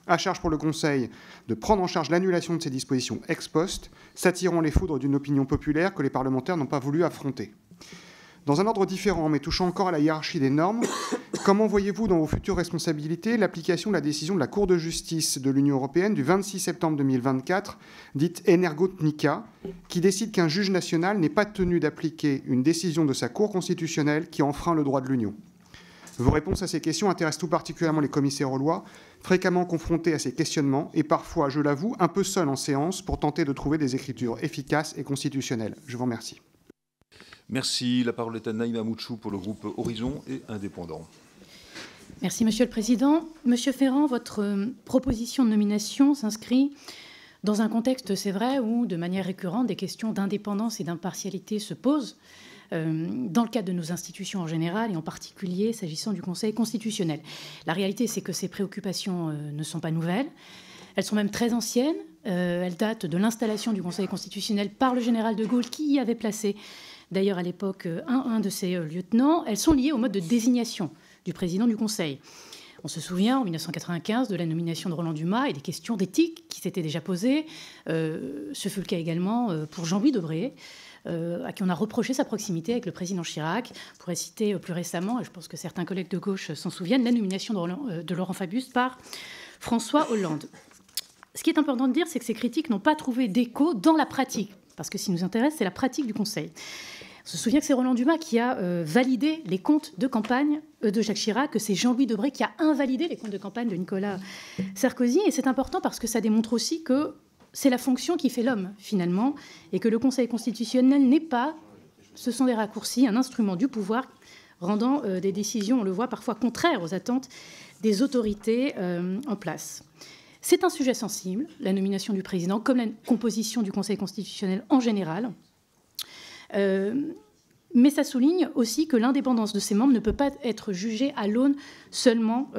à charge pour le Conseil de prendre en charge l'annulation de ces dispositions ex post, s'attirant les foudres d'une opinion populaire que les parlementaires n'ont pas voulu affronter? Dans un ordre différent, mais touchant encore à la hiérarchie des normes, comment voyez-vous dans vos futures responsabilités l'application de la décision de la Cour de justice de l'Union européenne du 26 septembre 2024, dite Energotnica, qui décide qu'un juge national n'est pas tenu d'appliquer une décision de sa Cour constitutionnelle qui enfreint le droit de l'Union? Vos réponses à ces questions intéressent tout particulièrement les commissaires aux lois, fréquemment confrontés à ces questionnements et parfois, je l'avoue, un peu seuls en séance pour tenter de trouver des écritures efficaces et constitutionnelles. Je vous remercie. Merci. La parole est à Naïma Mouchou pour le groupe Horizon et Indépendants. Merci, Monsieur le Président. Monsieur Ferrand, votre proposition de nomination s'inscrit dans un contexte, c'est vrai, où de manière récurrente, des questions d'indépendance et d'impartialité se posent, dans le cadre de nos institutions en général, et en particulier s'agissant du Conseil constitutionnel. La réalité, c'est que ces préoccupations ne sont pas nouvelles. Elles sont même très anciennes. Elles datent de l'installation du Conseil constitutionnel par le général de Gaulle, qui y avait placé, d'ailleurs à l'époque, un de ses lieutenants. Elles sont liées au mode de désignation du président du Conseil. On se souvient, en 1995, de la nomination de Roland Dumas et des questions d'éthique qui s'étaient déjà posées. Ce fut le cas également pour Jean-Louis Debré, à qui on a reproché sa proximité avec le président Chirac. On pourrait citer plus récemment, et je pense que certains collègues de gauche s'en souviennent, la nomination de Laurent Fabius par François Hollande. Ce qui est important de dire, c'est que ces critiques n'ont pas trouvé d'écho dans la pratique, parce que ce qui nous intéresse, c'est la pratique du Conseil. On se souvient que c'est Roland Dumas qui a validé les comptes de campagne de Jacques Chirac, que c'est Jean-Louis Debré qui a invalidé les comptes de campagne de Nicolas Sarkozy. Et c'est important parce que ça démontre aussi que c'est la fonction qui fait l'homme, finalement, et que le Conseil constitutionnel n'est pas, ce sont des raccourcis, un instrument du pouvoir rendant des décisions, on le voit, parfois contraires aux attentes des autorités en place. C'est un sujet sensible, la nomination du président, comme la composition du Conseil constitutionnel en général. Mais ça souligne aussi que l'indépendance de ses membres ne peut pas être jugée à l'aune seulement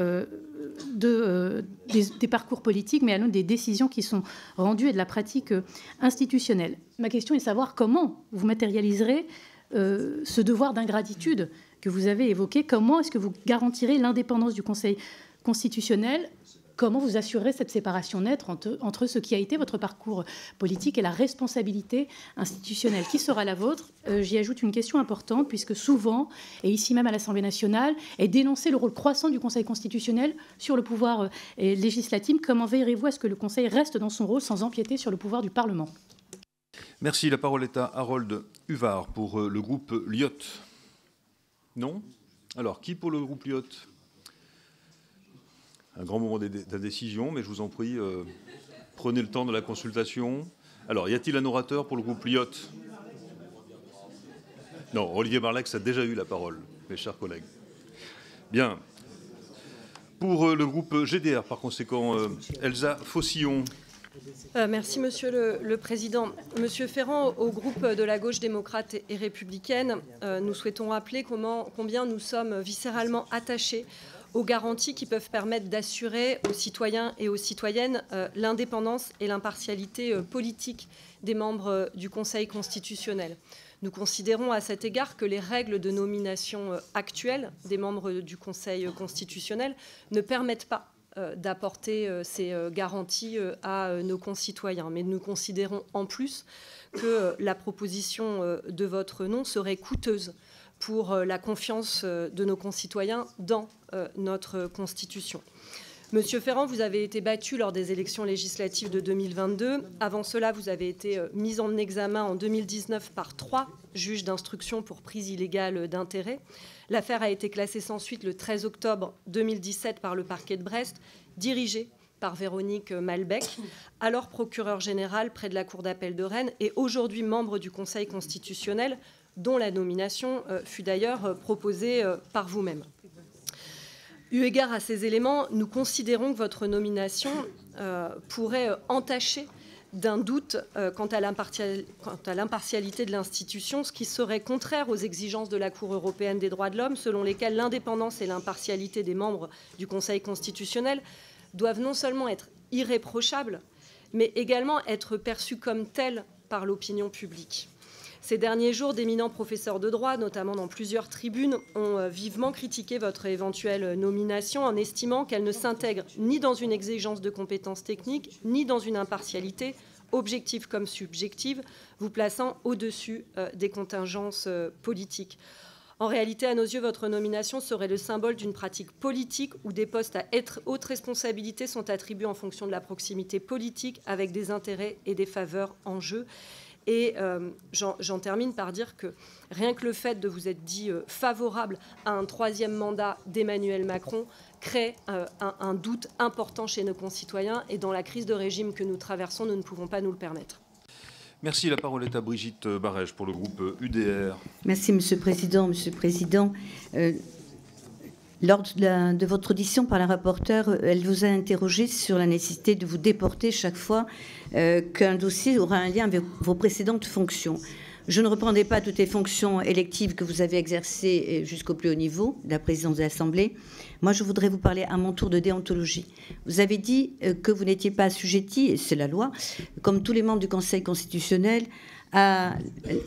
des parcours politiques, mais à l'aune des décisions qui sont rendues et de la pratique institutionnelle. Ma question est de savoir comment vous matérialiserez ce devoir d'ingratitude que vous avez évoqué. Comment est-ce que vous garantirez l'indépendance du Conseil constitutionnel ? Comment vous assurerez cette séparation nette entre ce qui a été votre parcours politique et la responsabilité institutionnelle qui sera la vôtre? J'y ajoute une question importante, puisque souvent, et ici même à l'Assemblée nationale, est dénoncé le rôle croissant du Conseil constitutionnel sur le pouvoir législatif. Comment veillerez-vous à ce que le Conseil reste dans son rôle sans empiéter sur le pouvoir du Parlement? Merci. La parole est à Harold Huvar pour le groupe Lyot. Non? Alors, qui pour le groupe Lyot? Un grand moment d'indécision, mais je vous en prie, prenez le temps de la consultation. Alors, y a-t-il un orateur pour le groupe Lyot? Non, Olivier Marleix a déjà eu la parole, mes chers collègues. Bien. Pour le groupe GDR, par conséquent, Elsa Faucillon. Merci, Monsieur le Président. Monsieur Ferrand, au groupe de la gauche démocrate et républicaine, nous souhaitons rappeler combien nous sommes viscéralement attachés aux garanties qui peuvent permettre d'assurer aux citoyens et aux citoyennes l'indépendance et l'impartialité politique des membres du Conseil constitutionnel. Nous considérons à cet égard que les règles de nomination actuelles des membres du Conseil constitutionnel ne permettent pas d'apporter ces garanties à nos concitoyens. Mais nous considérons en plus que la proposition de votre nom serait coûteuse pour la confiance de nos concitoyens dans notre Constitution. Monsieur Ferrand, vous avez été battu lors des élections législatives de 2022. Avant cela, vous avez été mis en examen en 2019 par 3 juges d'instruction pour prise illégale d'intérêt. L'affaire a été classée sans suite le 13 octobre 2017 par le parquet de Brest, dirigé par Véronique Malbec, alors procureure générale près de la Cour d'appel de Rennes et aujourd'hui membre du Conseil constitutionnel, dont la nomination fut d'ailleurs proposée par vous-même. Eu égard à ces éléments, nous considérons que votre nomination pourrait entacher d'un doute quant à l'impartialité de l'institution, ce qui serait contraire aux exigences de la Cour européenne des droits de l'homme, selon lesquelles l'indépendance et l'impartialité des membres du Conseil constitutionnel doivent non seulement être irréprochables, mais également être perçues comme telles par l'opinion publique. Ces derniers jours, d'éminents professeurs de droit, notamment dans plusieurs tribunes, ont vivement critiqué votre éventuelle nomination en estimant qu'elle ne s'intègre ni dans une exigence de compétences techniques, ni dans une impartialité, objective comme subjective, vous plaçant au-dessus des contingences politiques. En réalité, à nos yeux, votre nomination serait le symbole d'une pratique politique où des postes à haute responsabilité sont attribués en fonction de la proximité politique avec des intérêts et des faveurs en jeu. Et j'en termine par dire que rien que le fait de vous être dit favorable à un 3e mandat d'Emmanuel Macron crée un doute important chez nos concitoyens. Et dans la crise de régime que nous traversons, nous ne pouvons pas nous le permettre. Merci. La parole est à Brigitte Barège pour le groupe UDR. Merci, Monsieur le Président. Monsieur le Président, Lors de votre audition par la rapporteure, elle vous a interrogé sur la nécessité de vous déporter chaque fois qu'un dossier aura un lien avec vos précédentes fonctions. Je ne reprendrai pas toutes les fonctions électives que vous avez exercées jusqu'au plus haut niveau de la présidence de l'Assemblée. Moi, je voudrais vous parler à mon tour de déontologie. Vous avez dit que vous n'étiez pas assujetti, et c'est la loi, comme tous les membres du Conseil constitutionnel,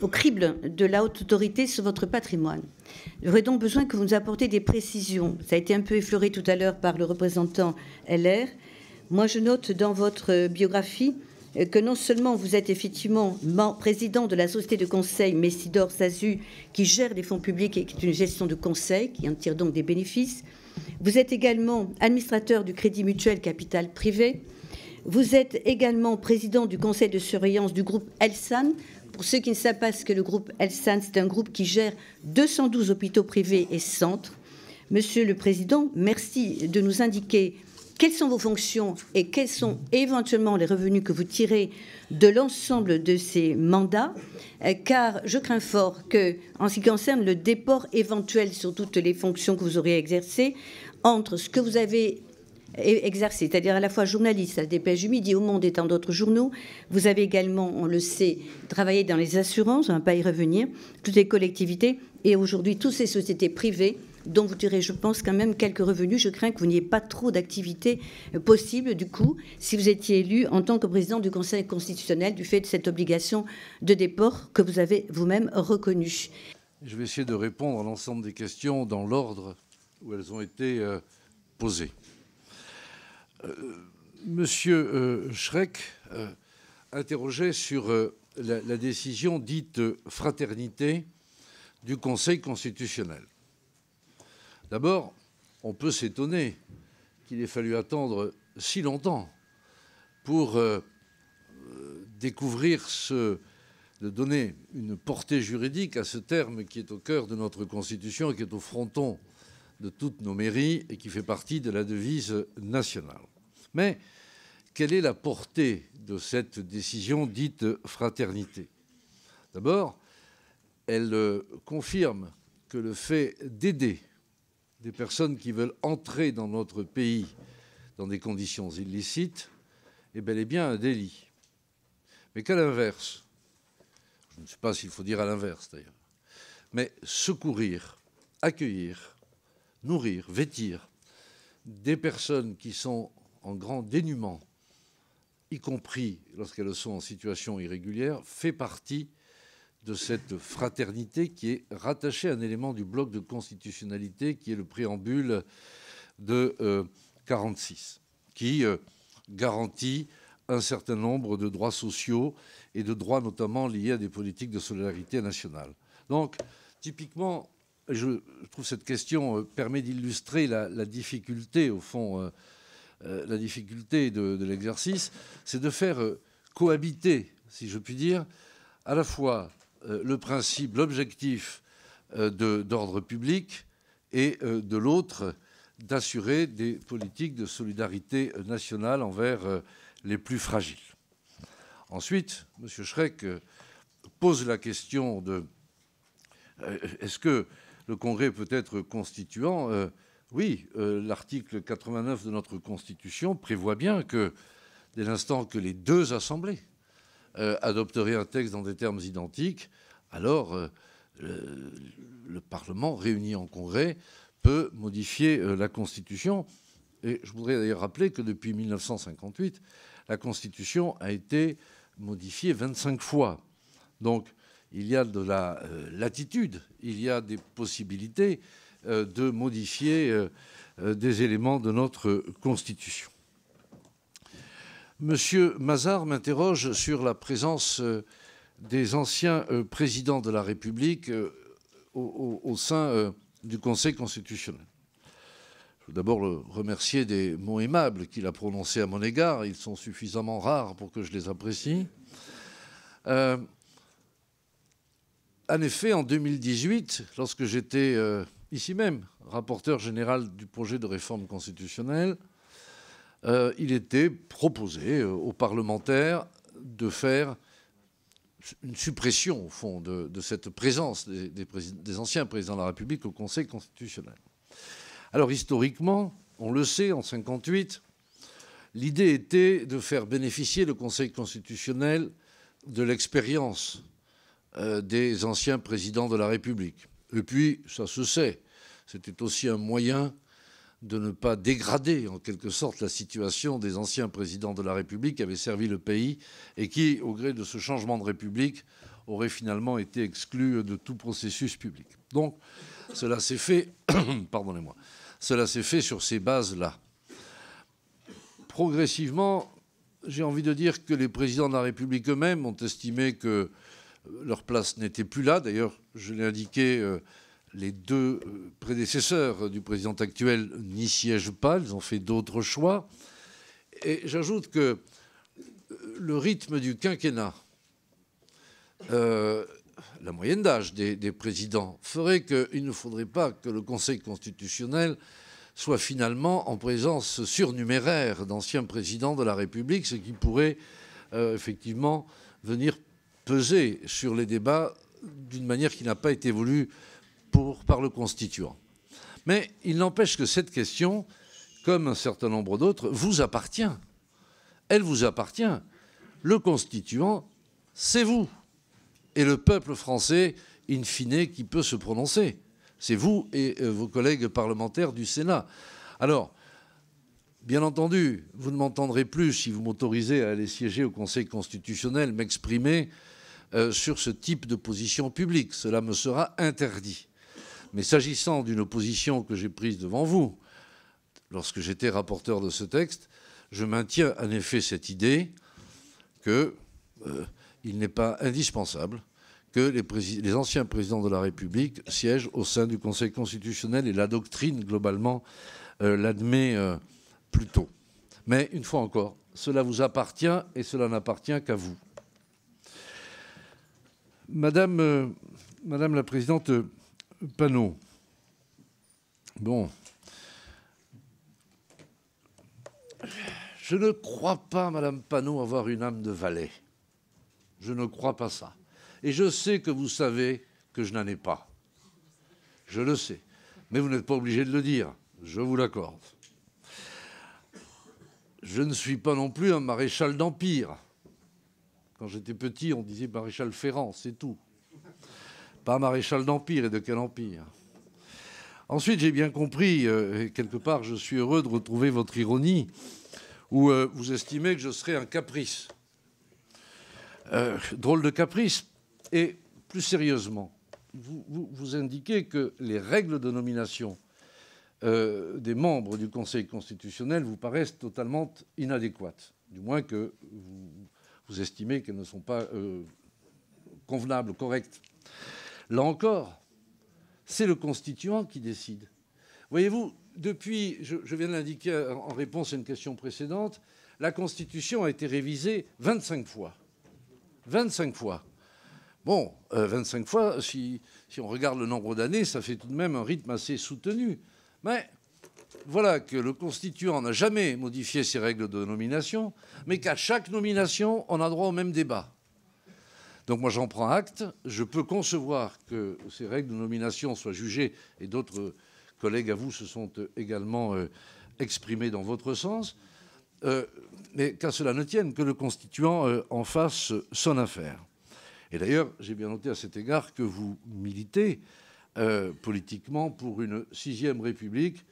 au crible de la haute autorité sur votre patrimoine. J'aurais donc besoin que vous nous apportiez des précisions. Ça a été un peu effleuré tout à l'heure par le représentant LR. Moi, je note dans votre biographie que non seulement vous êtes effectivement président de la société de conseil Messidor Sazu, qui gère les fonds publics et qui est une gestion de conseil, qui en tire donc des bénéfices, vous êtes également administrateur du Crédit Mutuel Capital Privé, vous êtes également président du conseil de surveillance du groupe Elsan. Pour ceux qui ne savent pas ce que le groupe Elsan, c'est un groupe qui gère 212 hôpitaux privés et centres. Monsieur le Président, merci de nous indiquer quelles sont vos fonctions et quels sont éventuellement les revenus que vous tirez de l'ensemble de ces mandats, car je crains fort que, en ce qui concerne le déport éventuel sur toutes les fonctions que vous aurez exercées, entre ce que vous avez exercé, c'est-à-dire à la fois journaliste à la Dépêche du Midi, Au Monde et tant d'autres journaux, vous avez également, on le sait, travaillé dans les assurances, on ne va pas y revenir, toutes les collectivités, et aujourd'hui toutes ces sociétés privées, dont vous tirez, je pense, quand même quelques revenus. Je crains que vous n'ayez pas trop d'activités possibles, du coup, si vous étiez élu en tant que président du Conseil constitutionnel, du fait de cette obligation de déport que vous avez vous-même reconnue. Je vais essayer de répondre à l'ensemble des questions dans l'ordre où elles ont été posées. Monsieur Schreck interrogeait sur la décision dite fraternité du Conseil constitutionnel. D'abord, on peut s'étonner qu'il ait fallu attendre si longtemps pour découvrir de donner une portée juridique à ce terme qui est au cœur de notre Constitution et qui est au fronton de toutes nos mairies et qui fait partie de la devise nationale. Mais quelle est la portée de cette décision dite fraternité? D'abord, elle confirme que le fait d'aider des personnes qui veulent entrer dans notre pays dans des conditions illicites est bel et bien un délit. Mais qu'à l'inverse, je ne sais pas s'il faut dire à l'inverse d'ailleurs, mais secourir, accueillir, nourrir, vêtir des personnes qui sont en grand dénuement, y compris lorsqu'elles sont en situation irrégulière, fait partie de cette fraternité qui est rattachée à un élément du bloc de constitutionnalité qui est le préambule de 1946, qui garantit un certain nombre de droits sociaux et de droits notamment liés à des politiques de solidarité nationale. Donc, typiquement, je trouve cette question permet d'illustrer la difficulté, au fond, la difficulté de l'exercice, c'est de faire cohabiter, si je puis dire, à la fois le principe, l'objectif d'ordre public et de l'autre d'assurer des politiques de solidarité nationale envers les plus fragiles. Ensuite, M. Schreck pose la question de est-ce que le Congrès peut être constituant? Oui, l'article 89 de notre Constitution prévoit bien que dès l'instant que les deux assemblées adopterait un texte dans des termes identiques, alors le Parlement réuni en Congrès peut modifier la Constitution. Et je voudrais d'ailleurs rappeler que depuis 1958, la Constitution a été modifiée 25 fois. Donc il y a de la latitude, il y a des possibilités de modifier des éléments de notre Constitution. Monsieur Mazars m'interroge sur la présence des anciens présidents de la République au sein du Conseil constitutionnel. Je veux d'abord le remercier des mots aimables qu'il a prononcés à mon égard. Ils sont suffisamment rares pour que je les apprécie. En effet, en 2018, lorsque j'étais ici même rapporteur général du projet de réforme constitutionnelle, il était proposé aux parlementaires de faire une suppression, au fond, de cette présence des anciens présidents de la République au Conseil constitutionnel. Alors historiquement, on le sait, en 1958, l'idée était de faire bénéficier le Conseil constitutionnel de l'expérience des anciens présidents de la République. Et puis, ça se sait, c'était aussi un moyen de ne pas dégrader en quelque sorte la situation des anciens présidents de la République qui avaient servi le pays et qui, au gré de ce changement de République, auraient finalement été exclus de tout processus public. Donc, cela s'est fait, pardonnez-moi, cela s'est fait sur ces bases-là. Progressivement, j'ai envie de dire que les présidents de la République eux-mêmes ont estimé que leur place n'était plus là. D'ailleurs, je l'ai indiqué, les deux prédécesseurs du président actuel n'y siègent pas. Ils ont fait d'autres choix. Et j'ajoute que le rythme du quinquennat, la moyenne d'âge des présidents, ferait qu'il ne faudrait pas que le Conseil constitutionnel soit finalement en présence surnuméraire d'anciens présidents de la République, ce qui pourrait effectivement venir peser sur les débats d'une manière qui n'a pas été voulue par le constituant. Mais il n'empêche que cette question, comme un certain nombre d'autres, vous appartient. Elle vous appartient. Le constituant, c'est vous. Et le peuple français, in fine, qui peut se prononcer. C'est vous et vos collègues parlementaires du Sénat. Alors, bien entendu, vous ne m'entendrez plus, si vous m'autorisez à aller siéger au Conseil constitutionnel, m'exprimer sur ce type de position publique. Cela me sera interdit. Mais s'agissant d'une position que j'ai prise devant vous, lorsque j'étais rapporteur de ce texte, je maintiens en effet cette idée qu'il n'est pas indispensable que les anciens présidents de la République siègent au sein du Conseil constitutionnel, et la doctrine, globalement, l'admet plutôt. Mais, une fois encore, cela vous appartient et cela n'appartient qu'à vous. Madame la présidente Panot, bon, je ne crois pas, Madame Panot, avoir une âme de valet. Je ne crois pas ça. Et je sais que vous savez que je n'en ai pas. Je le sais. Mais vous n'êtes pas obligé de le dire. Je vous l'accorde. Je ne suis pas non plus un maréchal d'Empire. Quand j'étais petit, on disait maréchal Ferrand, c'est tout. Pas maréchal d'Empire, et de quel empire? Ensuite, j'ai bien compris, et quelque part, je suis heureux de retrouver votre ironie, où vous estimez que je serais un caprice. Drôle de caprice. Et plus sérieusement, vous indiquez que les règles de nomination des membres du Conseil constitutionnel vous paraissent totalement inadéquates, du moins que vous estimez qu'elles ne sont pas convenables, correctes. Là encore, c'est le constituant qui décide. Voyez-vous, depuis, je viens de l'indiquer en réponse à une question précédente, la Constitution a été révisée 25 fois. 25 fois. Bon, 25 fois, si on regarde le nombre d'années, ça fait tout de même un rythme assez soutenu. Mais voilà que le constituant n'a jamais modifié ses règles de nomination, mais qu'à chaque nomination, on a droit au même débat. Donc moi, j'en prends acte. Je peux concevoir que ces règles de nomination soient jugées, et d'autres collègues à vous se sont également exprimés dans votre sens, mais qu'à cela ne tienne, que le constituant en fasse son affaire. Et d'ailleurs, j'ai bien noté à cet égard que vous militez politiquement pour une 6e République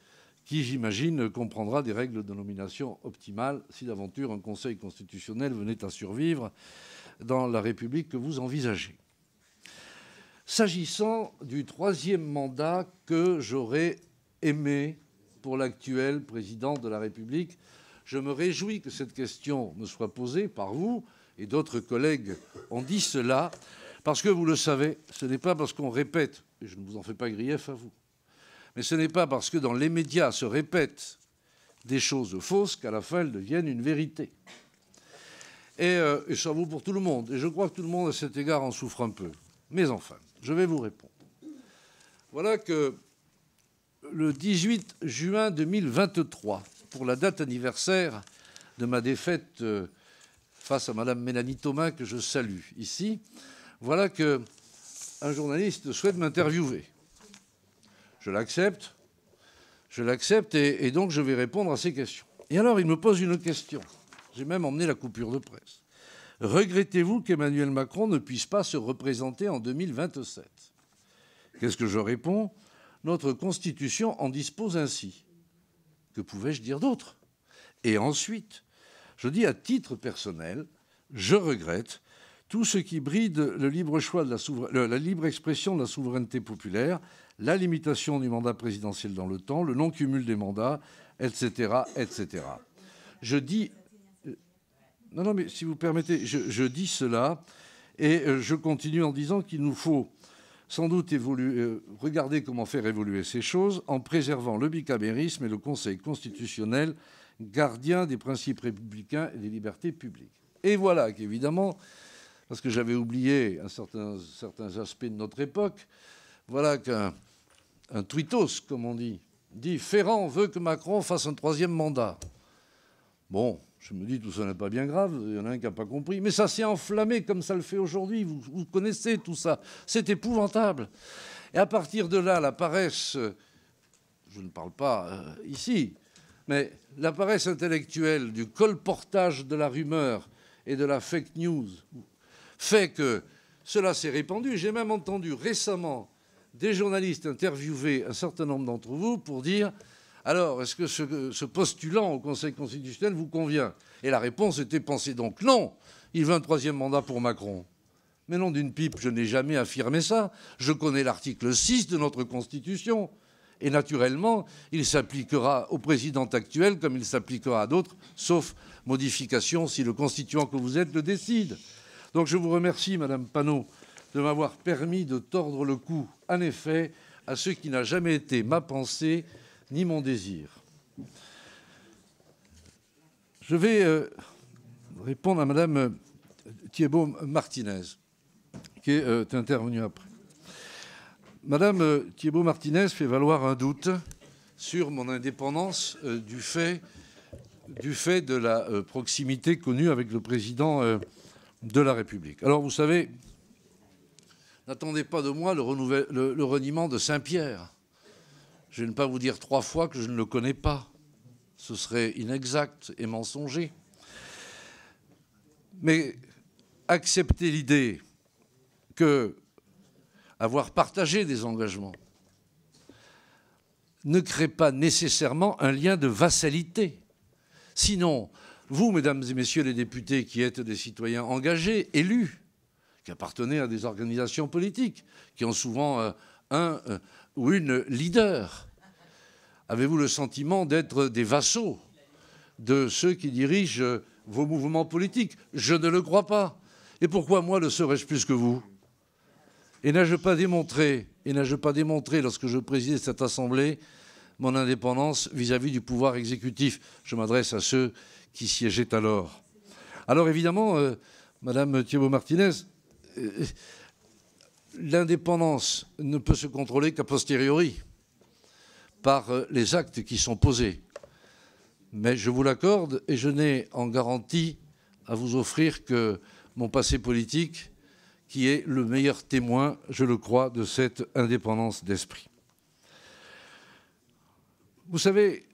qui, j'imagine, comprendra des règles de nomination optimales si d'aventure un Conseil constitutionnel venait à survivre dans la République que vous envisagez. S'agissant du 3e mandat que j'aurais aimé pour l'actuel président de la République, je me réjouis que cette question me soit posée par vous, et d'autres collègues ont dit cela, parce que vous le savez, ce n'est pas parce qu'on répète, et je ne vous en fais pas grief à vous, mais ce n'est pas parce que dans les médias se répètent des choses fausses qu'à la fin elles deviennent une vérité. Et ça vaut pour tout le monde. Et je crois que tout le monde à cet égard en souffre un peu. Mais enfin, je vais vous répondre. Voilà que le 18 juin 2023, pour la date anniversaire de ma défaite face à Madame Mélanie Thomas, que je salue ici, voilà qu'un journaliste souhaite m'interviewer. Je l'accepte. Je l'accepte et donc je vais répondre à ces questions. Et alors, il me pose une question. J'ai même emmené la coupure de presse. Regrettez-vous qu'Emmanuel Macron ne puisse pas se représenter en 2027 ? Qu'est-ce que je réponds ? Notre Constitution en dispose ainsi. Que pouvais-je dire d'autre ? Et ensuite, je dis à titre personnel, je regrette tout ce qui bride le libre choix de la libre expression de la souveraineté populaire, la limitation du mandat présidentiel dans le temps, le non-cumul des mandats, etc., etc. Je dis... Non, mais si vous permettez, je dis cela et je continue en disant qu'il nous faut sans doute regarder comment faire évoluer ces choses en préservant le bicamérisme et le Conseil constitutionnel, gardien des principes républicains et des libertés publiques. Et voilà qu'évidemment, parce que j'avais oublié certains aspects de notre époque, voilà qu'un tweetos, comme on dit Ferrand veut que Macron fasse un 3e mandat. Bon, je me dis, tout ça n'est pas bien grave, il y en a un qui n'a pas compris. Mais ça s'est enflammé comme ça le fait aujourd'hui, vous connaissez tout ça. C'est épouvantable. Et à partir de là, la paresse, je ne parle pas ici, mais la paresse intellectuelle du colportage de la rumeur et de la fake news fait que cela s'est répandu. J'ai même entendu récemment des journalistes interviewer un certain nombre d'entre vous pour dire « Alors, est-ce que ce postulant au Conseil constitutionnel vous convient ?» Et la réponse était « Pensez donc non, il veut un 3e mandat pour Macron. » Mais non d'une pipe, je n'ai jamais affirmé ça. Je connais l'article 6 de notre Constitution. Et naturellement, il s'appliquera au président actuel comme il s'appliquera à d'autres, sauf modification si le constituant que vous êtes le décide. Donc je vous remercie, Madame Panot, de m'avoir permis de tordre le cou, en effet, à ce qui n'a jamais été ma pensée ni mon désir. Je vais répondre à Madame Thiébaut-Martinez, qui est intervenue après. Madame Thiébaut-Martinez fait valoir un doute sur mon indépendance du fait de la proximité connue avec le président de la République. Alors, vous savez, n'attendez pas de moi le reniement de Saint-Pierre. Je ne vais pas vous dire 3 fois que je ne le connais pas. Ce serait inexact et mensonger. Mais accepter l'idée que avoir partagé des engagements ne crée pas nécessairement un lien de vassalité. Sinon, vous, mesdames et messieurs les députés, qui êtes des citoyens engagés, élus, qui appartenaient à des organisations politiques, qui ont souvent un ou une leader, avez-vous le sentiment d'être des vassaux de ceux qui dirigent vos mouvements politiques? Je ne le crois pas. Et pourquoi moi le serais-je plus que vous? Et n'ai-je pas démontré, lorsque je présidais cette Assemblée, mon indépendance vis-à-vis du pouvoir exécutif? Je m'adresse à ceux qui siégeaient alors. Alors évidemment, Madame Thiébaut-Martinez, l'indépendance ne peut se contrôler qu'a posteriori, par les actes qui sont posés. Mais je vous l'accorde, et je n'ai en garantie à vous offrir que mon passé politique, qui est le meilleur témoin, je le crois, de cette indépendance d'esprit. Vous savez,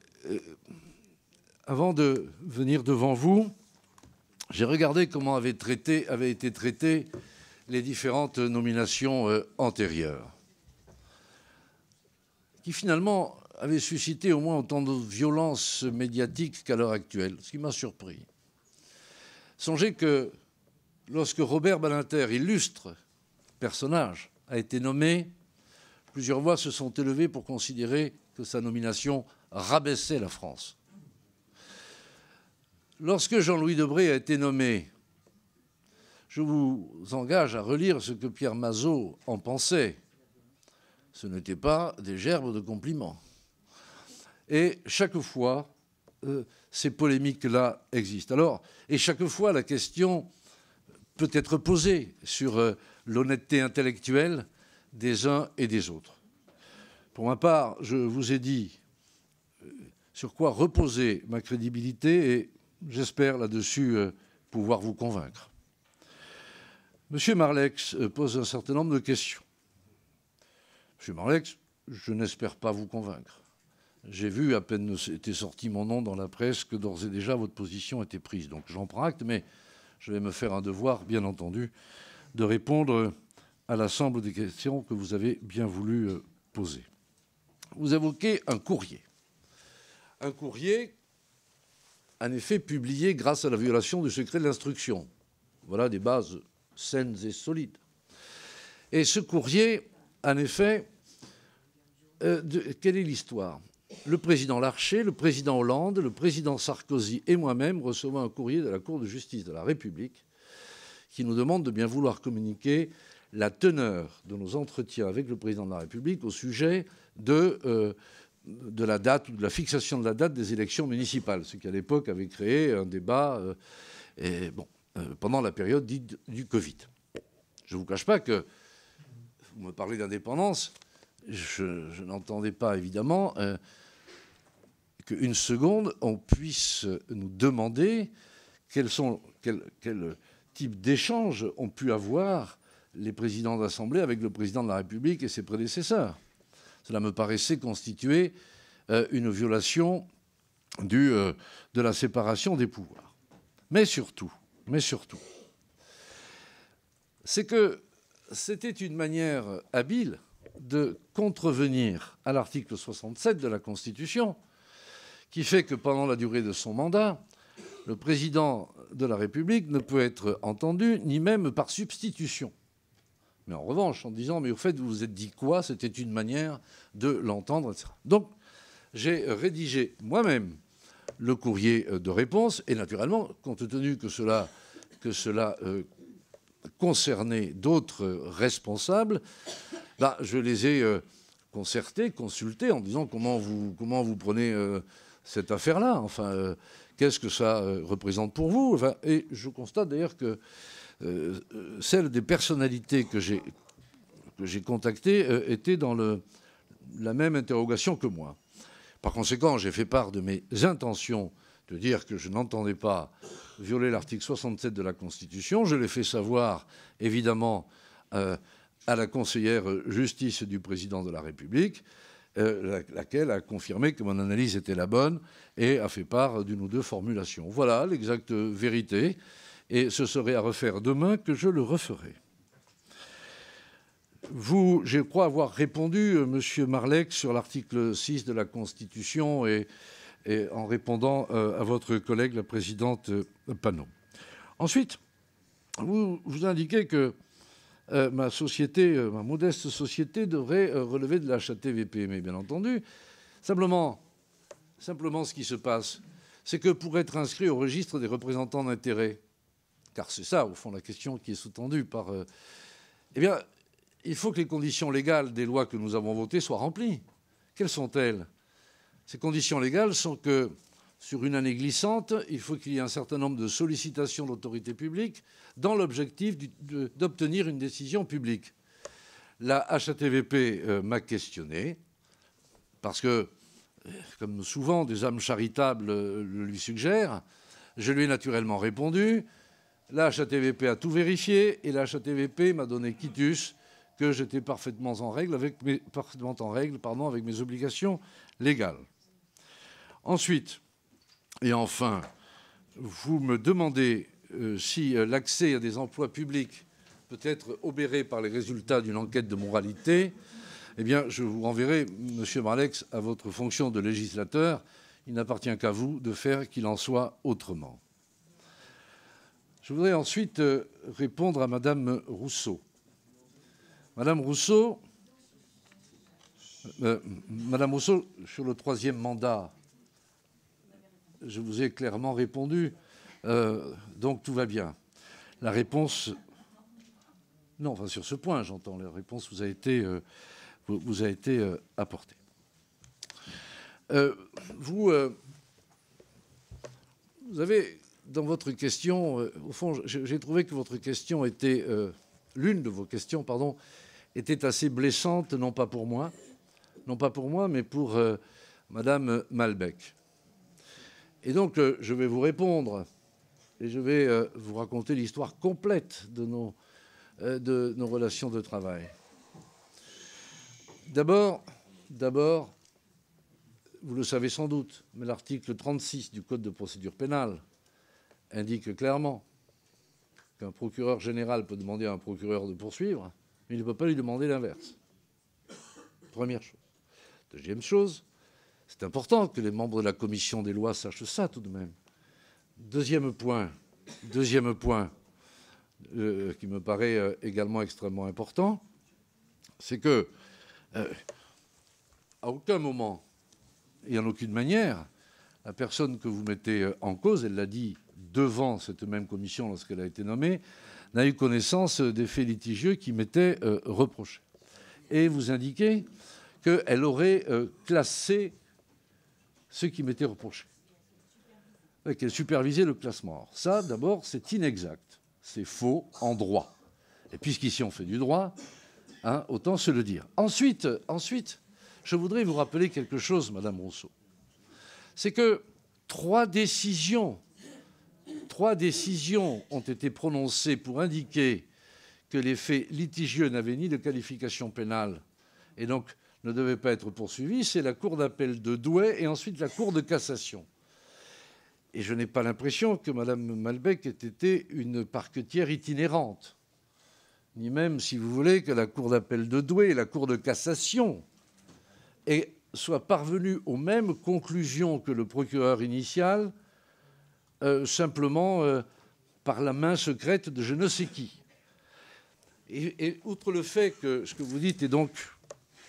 avant de venir devant vous, j'ai regardé comment avaient été traitées les différentes nominations antérieures, qui finalement avaient suscité au moins autant de violence médiatique qu'à l'heure actuelle, ce qui m'a surpris. Songez que lorsque Robert Badinter, illustre personnage, a été nommé, plusieurs voix se sont élevées pour considérer que sa nomination rabaissait la France. Lorsque Jean-Louis Debré a été nommé, je vous engage à relire ce que Pierre Mazeaud en pensait. Ce n'était pas des gerbes de compliments. Et chaque fois, ces polémiques-là existent. Alors, et chaque fois, la question peut être posée sur l'honnêteté intellectuelle des uns et des autres. Pour ma part, je vous ai dit sur quoi reposer ma crédibilité et j'espère là-dessus pouvoir vous convaincre. Monsieur Marlex pose un certain nombre de questions. Monsieur Marlex, je n'espère pas vous convaincre. j'ai vu, à peine était sorti mon nom dans la presse, que d'ores et déjà votre position était prise. Donc j'en prends acte, mais je vais me faire un devoir, bien entendu, de répondre à l'ensemble des questions que vous avez bien voulu poser. Vous évoquez un courrier. Un courrier, en effet, publié grâce à la violation du secret de l'instruction. Voilà des bases saines et solides. Et ce courrier, en effet, quelle est l'histoire? Le président Larcher, le président Hollande, le président Sarkozy et moi-même recevons un courrier de la Cour de justice de la République qui nous demande de bien vouloir communiquer la teneur de nos entretiens avec le président de la République au sujet de la date ou de la fixation de la date des élections municipales, ce qui à l'époque avait créé un débat pendant la période dite du Covid. Je ne vous cache pas que vous me parlez d'indépendance, je n'entendais pas évidemment qu'une seconde on puisse nous demander quel type d'échange ont pu avoir les présidents d'Assemblée avec le président de la République et ses prédécesseurs. Cela me paraissait constituer une violation de la séparation des pouvoirs. Mais surtout, c'est que c'était une manière habile de contrevenir à l'article 67 de la Constitution, qui fait que pendant la durée de son mandat, le président de la République ne peut être entendu, ni même par substitution. Mais en revanche, en disant « mais au fait, vous vous êtes dit quoi ?» C'était une manière de l'entendre, etc. Donc, j'ai rédigé moi-même le courrier de réponse, et naturellement, compte tenu que cela concernait d'autres responsables, je les ai concertés, consultés, en disant comment vous prenez cette affaire-là, enfin, qu'est-ce que ça représente pour vous, enfin, et je constate d'ailleurs que celles des personnalités que j'ai contactées étaient dans la même interrogation que moi. Par conséquent, j'ai fait part de mes intentions de dire que je n'entendais pas violer l'article 67 de la Constitution. Je l'ai fait savoir, évidemment, à la conseillère justice du président de la République, laquelle a confirmé que mon analyse était la bonne et a fait part d'une ou deux formulations. Voilà l'exacte vérité. Et ce serait à refaire demain que je le referai. Je crois avoir répondu, Monsieur Marleix, sur l'article 6 de la Constitution et en répondant à votre collègue, la présidente Panot. Ensuite, vous indiquez que ma modeste société devrait relever de la HATVP. Mais bien entendu, simplement ce qui se passe, c'est que pour être inscrit au registre des représentants d'intérêt, car c'est ça, au fond, la question qui est sous-tendue par... eh bien, il faut que les conditions légales des lois que nous avons votées soient remplies. Quelles sont-elles? Ces conditions légales sont que, sur une année glissante, il faut qu'il y ait un certain nombre de sollicitations de l'autorité publique dans l'objectif d'obtenir une décision publique. La HATVP m'a questionné, parce que, comme souvent des âmes charitables le lui suggèrent, je lui ai naturellement répondu. La HATVP a tout vérifié et la HATVP m'a donné quitus que j'étais parfaitement en règle avec mes obligations légales. Ensuite, et enfin, vous me demandez si l'accès à des emplois publics peut être obéré par les résultats d'une enquête de moralité. Eh bien, je vous renverrai, Monsieur Marleix, à votre fonction de législateur. Il n'appartient qu'à vous de faire qu'il en soit autrement. Je voudrais ensuite répondre à Madame Rousseau. Madame Rousseau, sur le troisième mandat, je vous ai clairement répondu, donc tout va bien. La réponse... Non, enfin sur ce point, j'entends, la réponse vous a été apportée. Vous avez, dans votre question, au fond, j'ai trouvé que votre question était... l'une de vos questions, pardon, était assez blessante, non pas pour moi, mais pour Madame Malbec. Et donc, je vais vous répondre et je vais vous raconter l'histoire complète de nos relations de travail. D'abord, vous le savez sans doute, mais l'article 36 du Code de procédure pénale indique clairement qu'un procureur général peut demander à un procureur de poursuivre, mais il ne peut pas lui demander l'inverse. Première chose. Deuxième chose, c'est important que les membres de la commission des lois sachent ça tout de même. Deuxième point qui me paraît également extrêmement important, c'est que à aucun moment et en aucune manière, la personne que vous mettez en cause, elle l'a dit devant cette même commission lorsqu'elle a été nommée, n'a eu connaissance des faits litigieux qui m'étaient reprochés. Et vous indiquez qu'elle aurait classé ce qui m'était reproché, qu'elle supervisait le classement. Alors ça, d'abord, c'est inexact, c'est faux en droit. Et puisqu'ici on fait du droit, hein, autant se le dire. Ensuite, je voudrais vous rappeler quelque chose, Madame Rousseau. C'est que trois décisions ont été prononcées pour indiquer que les faits litigieux n'avaient ni de qualification pénale et donc ne devaient pas être poursuivis. C'est la Cour d'appel de Douai et ensuite la Cour de cassation. Et je n'ai pas l'impression que Mme Malbec ait été une parquetière itinérante, ni même, si vous voulez, que la Cour d'appel de Douai et la Cour de cassation soient parvenues aux mêmes conclusions que le procureur initial, simplement par la main secrète de je ne sais qui. Et outre le fait que ce que vous dites est donc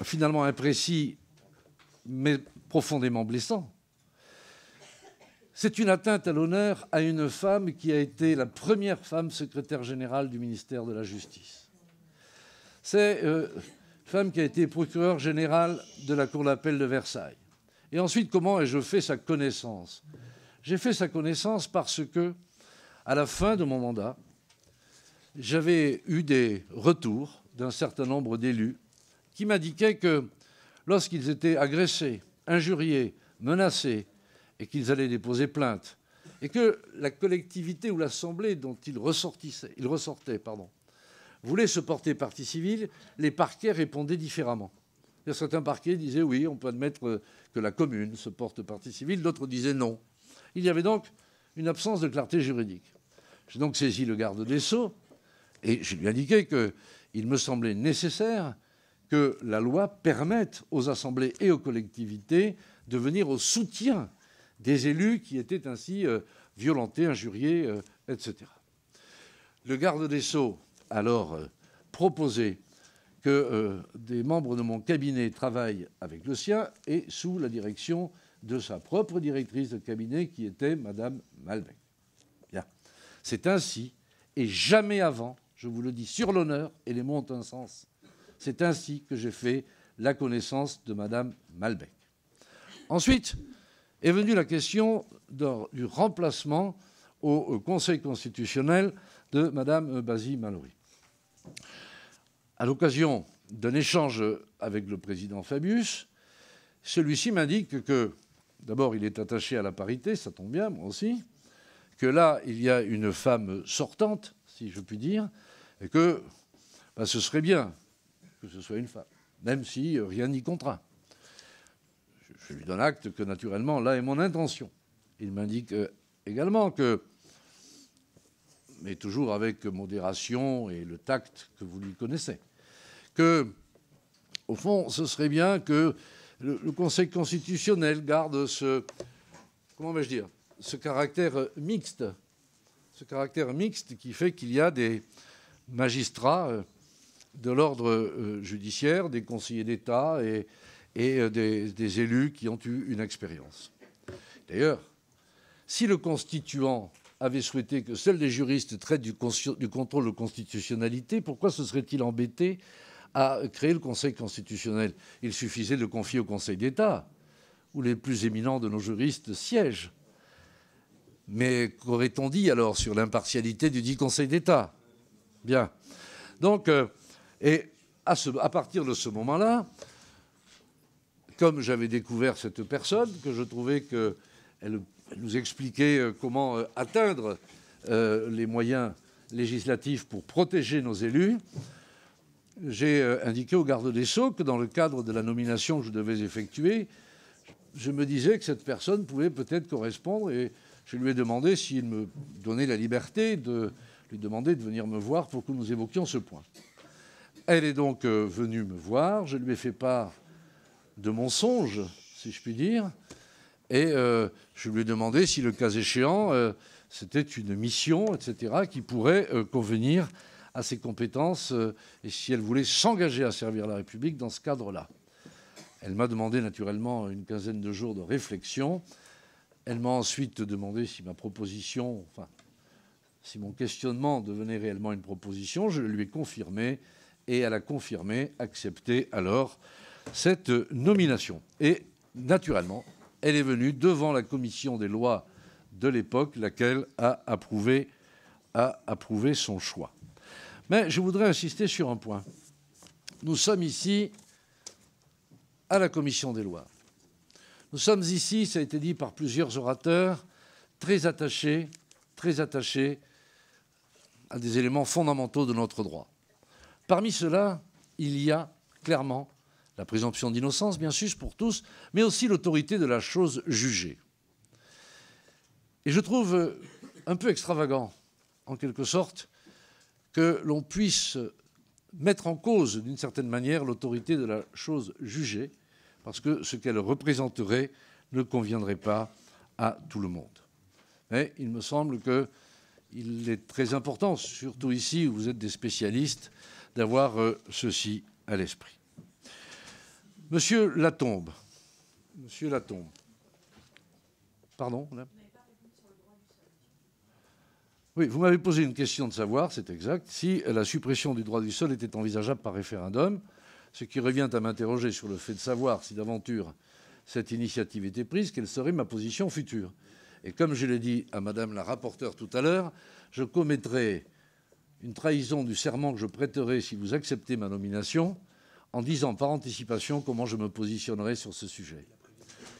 finalement imprécis, mais profondément blessant, c'est une atteinte à l'honneur à une femme qui a été la première femme secrétaire générale du ministère de la Justice. C'est une femme qui a été procureure générale de la Cour d'appel de Versailles. Et ensuite, comment ai-je fait sa connaissance? J'ai fait sa connaissance parce que, à la fin de mon mandat, j'avais eu des retours d'un certain nombre d'élus qui m'indiquaient que lorsqu'ils étaient agressés, injuriés, menacés, et qu'ils allaient déposer plainte, et que la collectivité ou l'assemblée dont ils ressortaient, voulait se porter partie civile, les parquets répondaient différemment. Certains parquets disaient oui, on peut admettre que la commune se porte partie civile, d'autres disaient non. Il y avait donc une absence de clarté juridique. J'ai donc saisi le garde des Sceaux et je lui ai indiqué qu'il me semblait nécessaire que la loi permette aux assemblées et aux collectivités de venir au soutien des élus qui étaient ainsi violentés, injuriés, etc. Le garde des Sceaux a alors proposé que des membres de mon cabinet travaillent avec le sien et sous la direction de sa propre directrice de cabinet qui était Madame Malbec. Bien. C'est ainsi, et jamais avant, je vous le dis sur l'honneur, et les mots ont un sens, c'est ainsi que j'ai fait la connaissance de Madame Malbec. Ensuite est venue la question du remplacement au Conseil constitutionnel de Mme Basie Mallory. À l'occasion d'un échange avec le président Fabius, celui-ci m'indique que, d'abord, il est attaché à la parité, ça tombe bien, moi aussi, que là, il y a une femme sortante, si je puis dire, et que ce serait bien que ce soit une femme, même si rien n'y contraint. Je lui donne acte que, naturellement, là est mon intention. Il m'indique également que, mais toujours avec modération et le tact que vous lui connaissez, que, au fond, ce serait bien que le Conseil constitutionnel garde ce, comment vais-je dire, ce caractère mixte qui fait qu'il y a des magistrats de l'ordre judiciaire, des conseillers d'État et des élus qui ont eu une expérience. D'ailleurs, si le constituant avait souhaité que seuls les juristes traitent du contrôle de constitutionnalité, pourquoi se serait-il embêté à créer le Conseil constitutionnel? Il suffisait de le confier au Conseil d'État, où les plus éminents de nos juristes siègent. Mais qu'aurait-on dit alors sur l'impartialité du dit Conseil d'État? Bien. Donc, et à partir de ce moment-là, comme j'avais découvert cette personne, que je trouvais qu'elle nous expliquait comment atteindre les moyens législatifs pour protéger nos élus, j'ai indiqué au garde des Sceaux que dans le cadre de la nomination que je devais effectuer, je me disais que cette personne pouvait peut-être correspondre, et je lui ai demandé s'il me donnait la liberté de lui demander de venir me voir pour que nous évoquions ce point. Elle est donc venue me voir, je lui ai fait part de mon songe, si je puis dire, et je lui ai demandé si, le cas échéant, c'était une mission, etc., qui pourrait convenir à ses compétences et si elle voulait s'engager à servir la République dans ce cadre-là. Elle m'a demandé naturellement une quinzaine de jours de réflexion. Elle m'a ensuite demandé si ma proposition, enfin, si mon questionnement devenait réellement une proposition. Je le lui ai confirmé et elle a confirmé, accepté alors cette nomination. Et naturellement, elle est venue devant la commission des lois de l'époque, laquelle a approuvé son choix. Mais je voudrais insister sur un point. Nous sommes ici à la commission des lois. Nous sommes ici, ça a été dit par plusieurs orateurs, très attachés à des éléments fondamentaux de notre droit. Parmi ceux-là, il y a clairement la présomption d'innocence, bien sûr, pour tous, mais aussi l'autorité de la chose jugée. Et je trouve un peu extravagant, en quelque sorte, que l'on puisse mettre en cause, d'une certaine manière, l'autorité de la chose jugée, parce que ce qu'elle représenterait ne conviendrait pas à tout le monde. Mais il me semble qu'il est très important, surtout ici où vous êtes des spécialistes, d'avoir ceci à l'esprit. Monsieur Latombe. Monsieur Latombe. Pardon, madame ? Oui, vous m'avez posé une question de savoir, c'est exact, si la suppression du droit du sol était envisageable par référendum, ce qui revient à m'interroger sur le fait de savoir si d'aventure cette initiative était prise, quelle serait ma position future. Et comme je l'ai dit à madame la rapporteure tout à l'heure, je commettrai une trahison du serment que je prêterai si vous acceptez ma nomination, en disant par anticipation comment je me positionnerai sur ce sujet.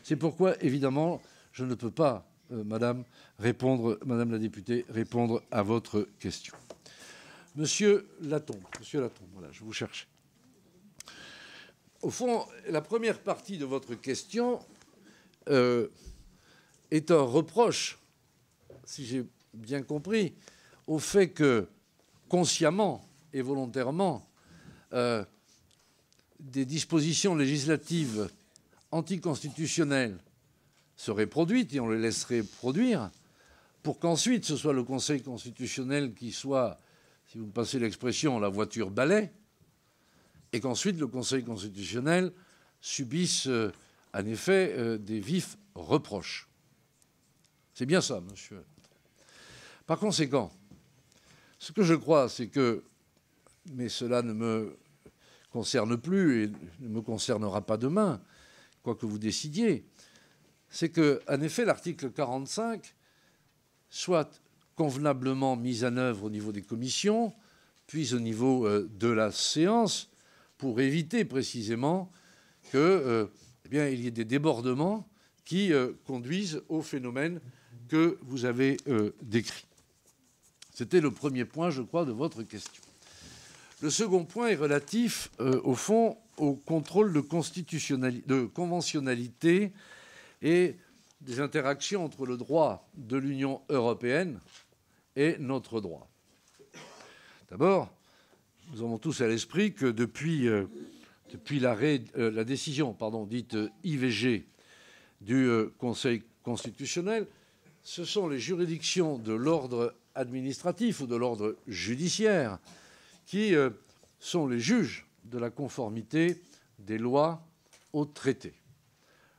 C'est pourquoi, évidemment, je ne peux pas, madame la députée, répondre à votre question. Monsieur Latombe, voilà, je vous cherchais. Au fond, la première partie de votre question est un reproche, si j'ai bien compris, au fait que, consciemment et volontairement, des dispositions législatives anticonstitutionnelles seraient produites, et on les laisserait produire, pour qu'ensuite ce soit le Conseil constitutionnel qui soit, si vous me passez l'expression, la voiture balai, et qu'ensuite le Conseil constitutionnel subisse en effet des vifs reproches. C'est bien ça, monsieur. Par conséquent, ce que je crois, c'est que, mais cela ne me concerne plus et ne me concernera pas demain, quoi que vous décidiez, c'est qu'en effet, l'article 45 soit convenablement mis en œuvre au niveau des commissions, puis au niveau de la séance, pour éviter précisément qu'il y ait des débordements qui conduisent au phénomène que vous avez décrit. C'était le premier point, je crois, de votre question. Le second point est relatif, au fond, au contrôle de conventionnalité et des interactions entre le droit de l'Union européenne et notre droit. D'abord, nous avons tous à l'esprit que depuis la décision dite IVG du Conseil constitutionnel, ce sont les juridictions de l'ordre administratif ou de l'ordre judiciaire qui sont les juges de la conformité des lois aux traités.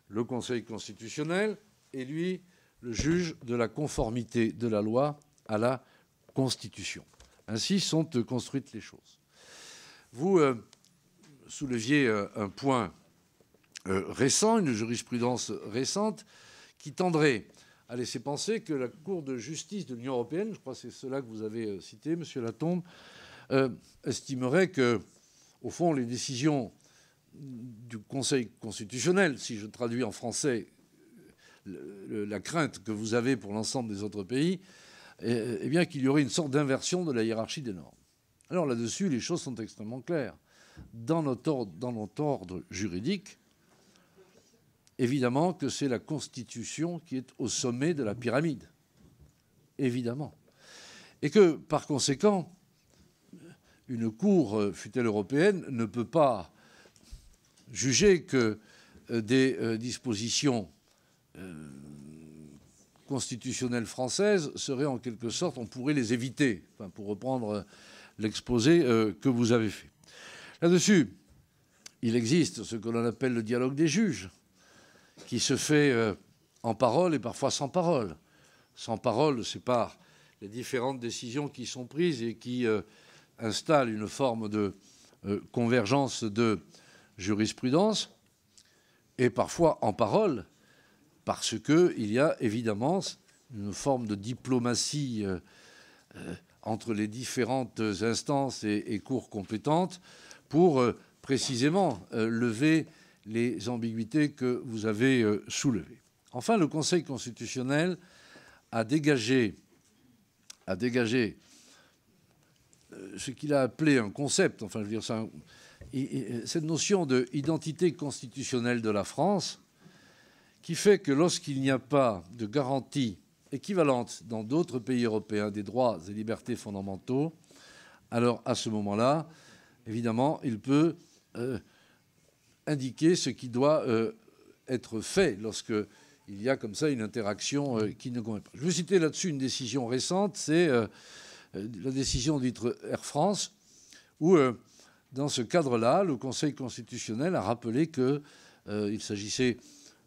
Le Conseil constitutionnel est, lui, le juge de la conformité de la loi à la Constitution. Ainsi sont construites les choses. Vous souleviez un point récent, une jurisprudence récente, qui tendrait à laisser penser que la Cour de justice de l'Union européenne, je crois que c'est cela que vous avez cité, monsieur Latombe, estimerait que, au fond, les décisions du Conseil constitutionnel, si je traduis en français la crainte que vous avez pour l'ensemble des autres pays, eh bien qu'il y aurait une sorte d'inversion de la hiérarchie des normes. Alors là-dessus, les choses sont extrêmement claires. Dans notre ordre juridique, évidemment que c'est la Constitution qui est au sommet de la pyramide. Évidemment. Et que, par conséquent, une cour, fût-elle européenne, ne peut pas juger que des dispositions constitutionnelles françaises seraient en quelque sorte, on pourrait les éviter, enfin, pour reprendre l'exposé que vous avez fait. Là-dessus, il existe ce que l'on appelle le dialogue des juges, qui se fait en parole et parfois sans parole. Sans parole, c'est par les différentes décisions qui sont prises et qui installent une forme de convergence de jurisprudence, et parfois en parole, parce qu'il y a évidemment une forme de diplomatie entre les différentes instances et cours compétentes pour précisément lever les ambiguïtés que vous avez soulevées. Enfin, le Conseil constitutionnel a dégagé ce qu'il a appelé un concept, enfin je veux dire ça, cette notion d'identité constitutionnelle de la France, qui fait que lorsqu'il n'y a pas de garantie équivalente dans d'autres pays européens des droits et libertés fondamentaux, alors à ce moment-là, évidemment, il peut indiquer ce qui doit être fait lorsqu'il y a comme ça une interaction qui ne convient pas. Je veux citer là-dessus une décision récente, c'est la décision dite Air France, où dans ce cadre-là, le Conseil constitutionnel a rappelé qu'il s'agissait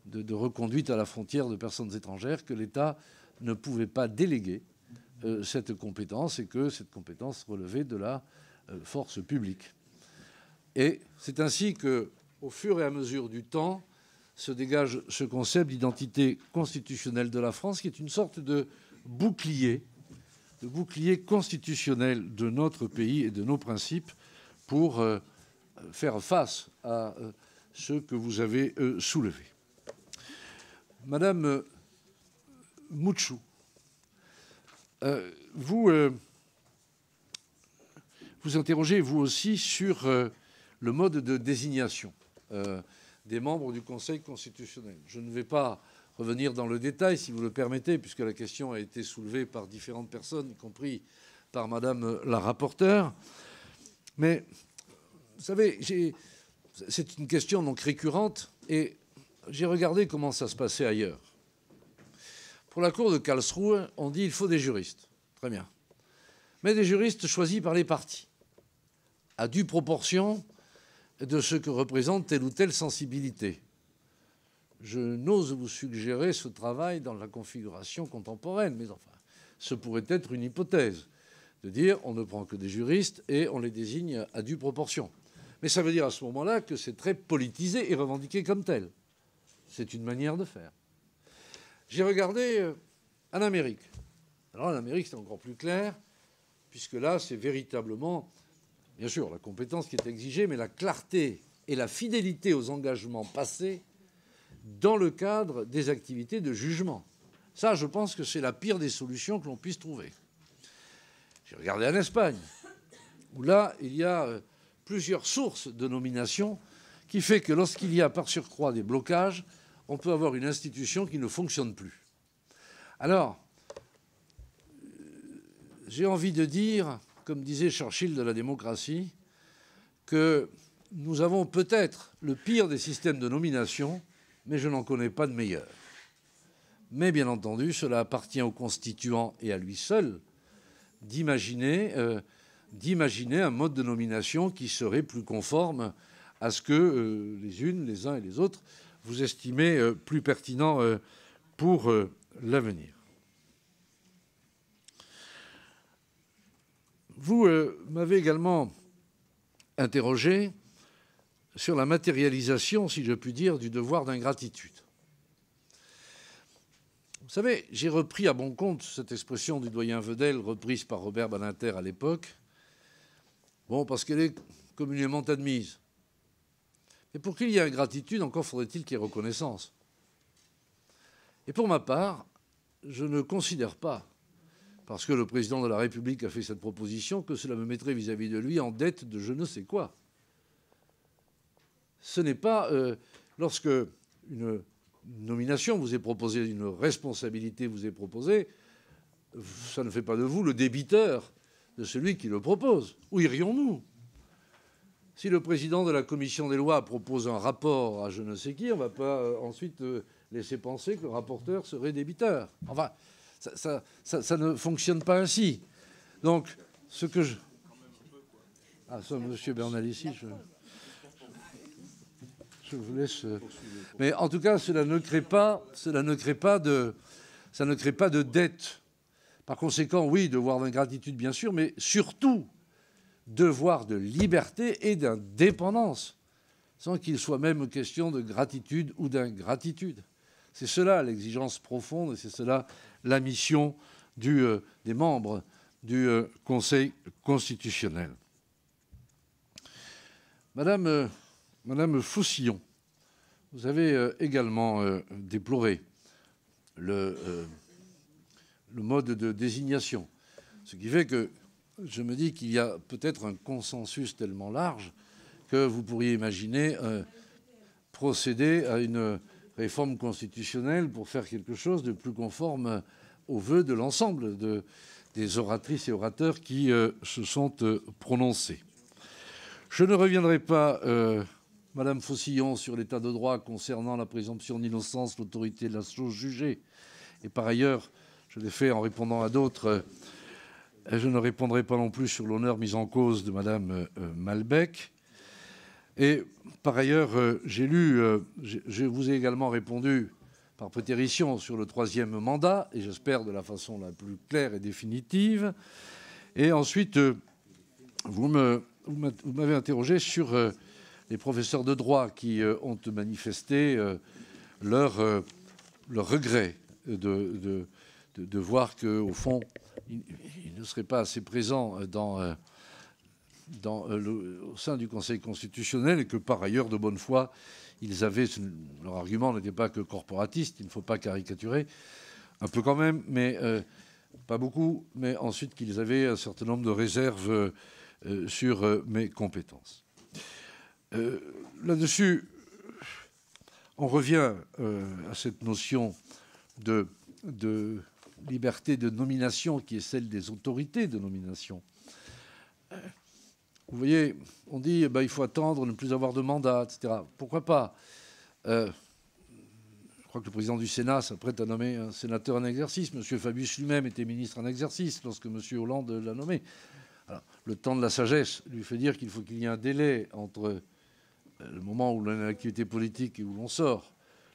de reconduite à la frontière de personnes étrangères, que l'État ne pouvait pas déléguer cette compétence et que cette compétence relevait de la force publique. Et c'est ainsi qu'au fur et à mesure du temps se dégage ce concept d'identité constitutionnelle de la France, qui est une sorte de bouclier constitutionnel de notre pays et de nos principes pour faire face à ce que vous avez soulevé. Madame Mouchou, vous interrogez, vous aussi, sur le mode de désignation des membres du Conseil constitutionnel. Je ne vais pas revenir dans le détail, si vous le permettez, puisque la question a été soulevée par différentes personnes, y compris par Madame la rapporteure. Mais, vous savez, c'est une question donc récurrente, et j'ai regardé comment ça se passait ailleurs. Pour la Cour de Karlsruhe, on dit qu'il faut des juristes. Très bien. Mais des juristes choisis par les partis, à due proportion de ce que représente telle ou telle sensibilité. Je n'ose vous suggérer ce travail dans la configuration contemporaine, mais enfin, ce pourrait être une hypothèse, de dire on ne prend que des juristes et on les désigne à due proportion. Mais ça veut dire à ce moment-là que c'est très politisé et revendiqué comme tel. C'est une manière de faire. J'ai regardé en Amérique. Alors en Amérique, c'est encore plus clair, puisque là, c'est véritablement, bien sûr, la compétence qui est exigée, mais la clarté et la fidélité aux engagements passés dans le cadre des activités de jugement. Ça, je pense que c'est la pire des solutions que l'on puisse trouver. J'ai regardé en Espagne, où là, il y a plusieurs sources de nomination, qui fait que lorsqu'il y a par surcroît des blocages, on peut avoir une institution qui ne fonctionne plus. Alors, j'ai envie de dire, comme disait Churchill de la démocratie, que nous avons peut-être le pire des systèmes de nomination, mais je n'en connais pas de meilleur. Mais bien entendu, cela appartient au constituant et à lui seul d'imaginer un mode de nomination qui serait plus conforme à ce que les unes, les uns et les autres, vous estimez plus pertinent pour l'avenir. Vous m'avez également interrogé sur la matérialisation, si je puis dire, du devoir d'ingratitude. Vous savez, j'ai repris à bon compte cette expression du doyen Vedel, reprise par Robert Badinter à l'époque, bon, parce qu'elle est communément admise. Et pour qu'il y ait ingratitude, encore faudrait-il qu'il y ait reconnaissance. Et pour ma part, je ne considère pas, parce que le président de la République a fait cette proposition, que cela me mettrait vis-à-vis de lui en dette de je ne sais quoi. Ce n'est pas lorsque une nomination vous est proposée, une responsabilité vous est proposée, ça ne fait pas de vous le débiteur de celui qui le propose. Où irions-nous? Si le président de la commission des lois propose un rapport à je ne sais qui, on ne va pas ensuite laisser penser que le rapporteur serait débiteur. Enfin, ça ne fonctionne pas ainsi. Donc, ce que je... Ah, ça, M. Bernalicis, je vous laisse... Mais en tout cas, cela ne crée pas de dette. Par conséquent, oui, devoir d'ingratitude, bien sûr, mais surtout devoir de liberté et d'indépendance, sans qu'il soit même question de gratitude ou d'ingratitude. C'est cela l'exigence profonde et c'est cela la mission des membres du Conseil constitutionnel. Madame Faucillon, vous avez également déploré le mode de désignation, ce qui fait que je me dis qu'il y a peut-être un consensus tellement large que vous pourriez imaginer procéder à une réforme constitutionnelle pour faire quelque chose de plus conforme aux vœux de l'ensemble des oratrices et orateurs qui se sont prononcés. Je ne reviendrai pas, Madame Faucillon, sur l'état de droit concernant la présomption d'innocence, l'autorité de la chose jugée. Et par ailleurs, je l'ai fait en répondant à d'autres. Je ne répondrai pas non plus sur l'honneur mis en cause de Madame Malbec. Et par ailleurs, je vous ai également répondu par prétérition sur le 3e mandat, et j'espère de la façon la plus claire et définitive. Et ensuite, vous m'avez interrogé sur les professeurs de droit qui ont manifesté leur regret de voir qu'au fond, ils ne seraient pas assez présents au sein du Conseil constitutionnel et que, par ailleurs, de bonne foi, ils avaient... Leur argument n'était pas que corporatiste, il ne faut pas caricaturer, un peu quand même, mais pas beaucoup, mais ensuite qu'ils avaient un certain nombre de réserves sur mes compétences. Là-dessus, on revient à cette notion de liberté de nomination qui est celle des autorités de nomination. Vous voyez, on dit il faut attendre, ne plus avoir de mandat, etc. Pourquoi pas Je crois que le président du Sénat s'apprête à nommer un sénateur en exercice. M. Fabius lui-même était ministre en exercice lorsque M. Hollande l'a nommé. Alors, le temps de la sagesse lui fait dire qu'il faut qu'il y ait un délai entre le moment où l'on est en activité politique et où l'on sort.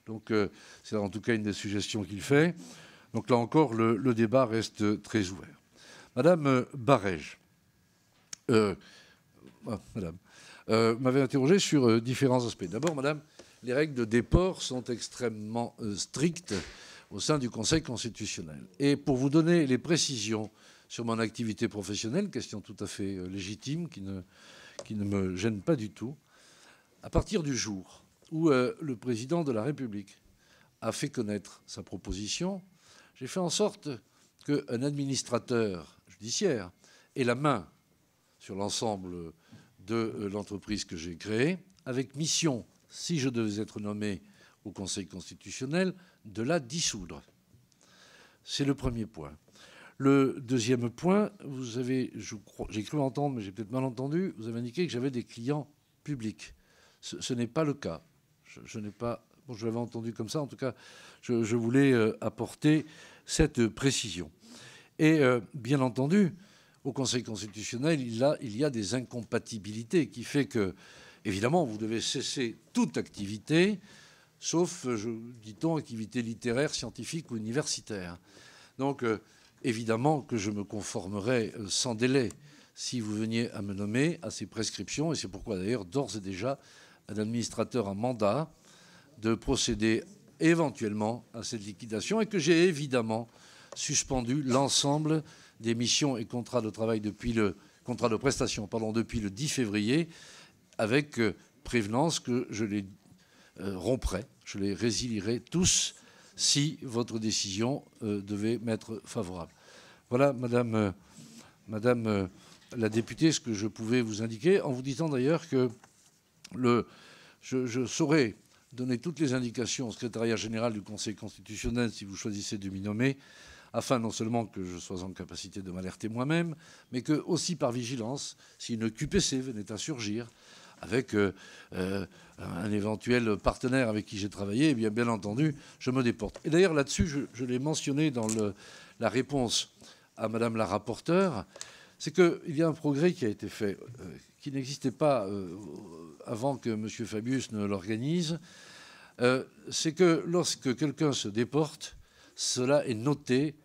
Donc, c'est en tout cas une des suggestions qu'il fait. Donc là encore, le débat reste très ouvert. Madame Barège m'avait interrogé sur différents aspects. D'abord, madame, les règles de déport sont extrêmement strictes au sein du Conseil constitutionnel. Et pour vous donner les précisions sur mon activité professionnelle, question tout à fait légitime, qui ne me gêne pas du tout, à partir du jour où le président de la République a fait connaître sa proposition, j'ai fait en sorte qu'un administrateur judiciaire ait la main sur l'ensemble de l'entreprise que j'ai créée, avec mission, si je devais être nommé au Conseil constitutionnel, de la dissoudre. C'est le premier point. Le deuxième point, vous avez, j'ai cru entendre, mais j'ai peut-être mal entendu, vous avez indiqué que j'avais des clients publics. Ce n'est pas le cas. Je n'ai pas... Bon, je l'avais entendu comme ça. En tout cas, je voulais apporter cette précision. Et bien entendu, au Conseil constitutionnel, il y a des incompatibilités qui fait que, évidemment, vous devez cesser toute activité, sauf, dit-on, activité littéraire, scientifique ou universitaire. Donc, évidemment que je me conformerai sans délai si vous veniez à me nommer à ces prescriptions. Et c'est pourquoi, d'ailleurs, d'ores et déjà, un administrateur en mandat de procéder éventuellement à cette liquidation et que j'ai évidemment suspendu l'ensemble des missions et contrats de travail depuis le contrat de prestation, depuis le 10 février, avec prévenance que je les romprai, je les résilierai tous si votre décision devait m'être favorable. Voilà, Madame la députée, ce que je pouvais vous indiquer, en vous disant d'ailleurs que je saurais donner toutes les indications au secrétariat général du Conseil constitutionnel si vous choisissez de m'y nommer, afin non seulement que je sois en capacité de m'alerter moi-même, mais que aussi par vigilance, si une QPC venait à surgir avec un éventuel partenaire avec qui j'ai travaillé, eh bien entendu, je me déporte. Et d'ailleurs, là-dessus, je l'ai mentionné dans la réponse à Madame la rapporteure, c'est qu'il y a un progrès qui a été fait, qui n'existait pas avant que M. Fabius ne l'organise. C'est que lorsque quelqu'un se déporte, cela est noté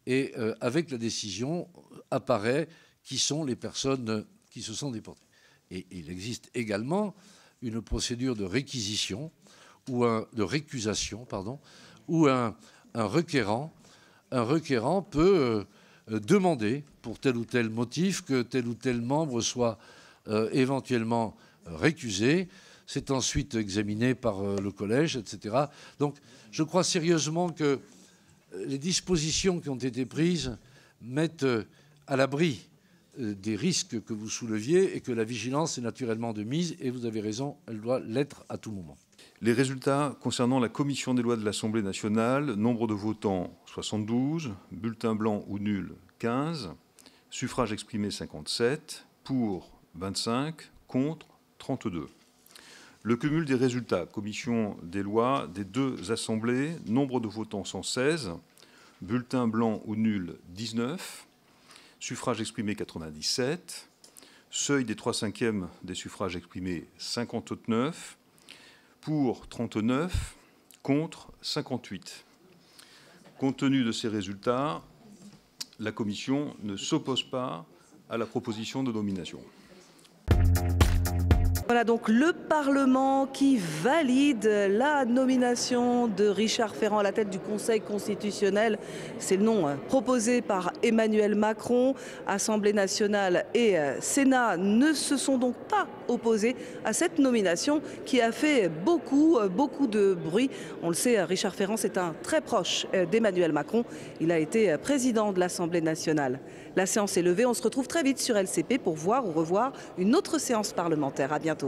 et avec la décision apparaît qui sont les personnes qui se sont déportées. Et il existe également une procédure de réquisition ou de récusation, pardon, où un requérant peut demander pour tel ou tel motif que tel ou tel membre soit éventuellement récusé. C'est ensuite examiné par le collège, etc. Donc je crois sérieusement que les dispositions qui ont été prises mettent à l'abri des risques que vous souleviez et que la vigilance est naturellement de mise. Et vous avez raison, elle doit l'être à tout moment. Les résultats concernant la commission des lois de l'Assemblée nationale, nombre de votants 72, bulletins blancs ou nuls 15, suffrages exprimés 57, pour 25, contre 32. Le cumul des résultats, commission des lois des deux assemblées, nombre de votants 116, bulletins blancs ou nuls 19, suffrages exprimés 97, seuil des 3/5 des suffrages exprimés 59, pour 39, contre 58. Compte tenu de ces résultats, la Commission ne s'oppose pas à la proposition de nomination. Voilà donc le Parlement qui valide la nomination de Richard Ferrand à la tête du Conseil constitutionnel. C'est le nom proposé par Emmanuel Macron. Assemblée nationale et Sénat ne se sont donc pas opposés à cette nomination qui a fait beaucoup de bruit. On le sait, Richard Ferrand, c'est un très proche d'Emmanuel Macron. Il a été président de l'Assemblée nationale. La séance est levée. On se retrouve très vite sur LCP pour voir ou revoir une autre séance parlementaire. À bientôt.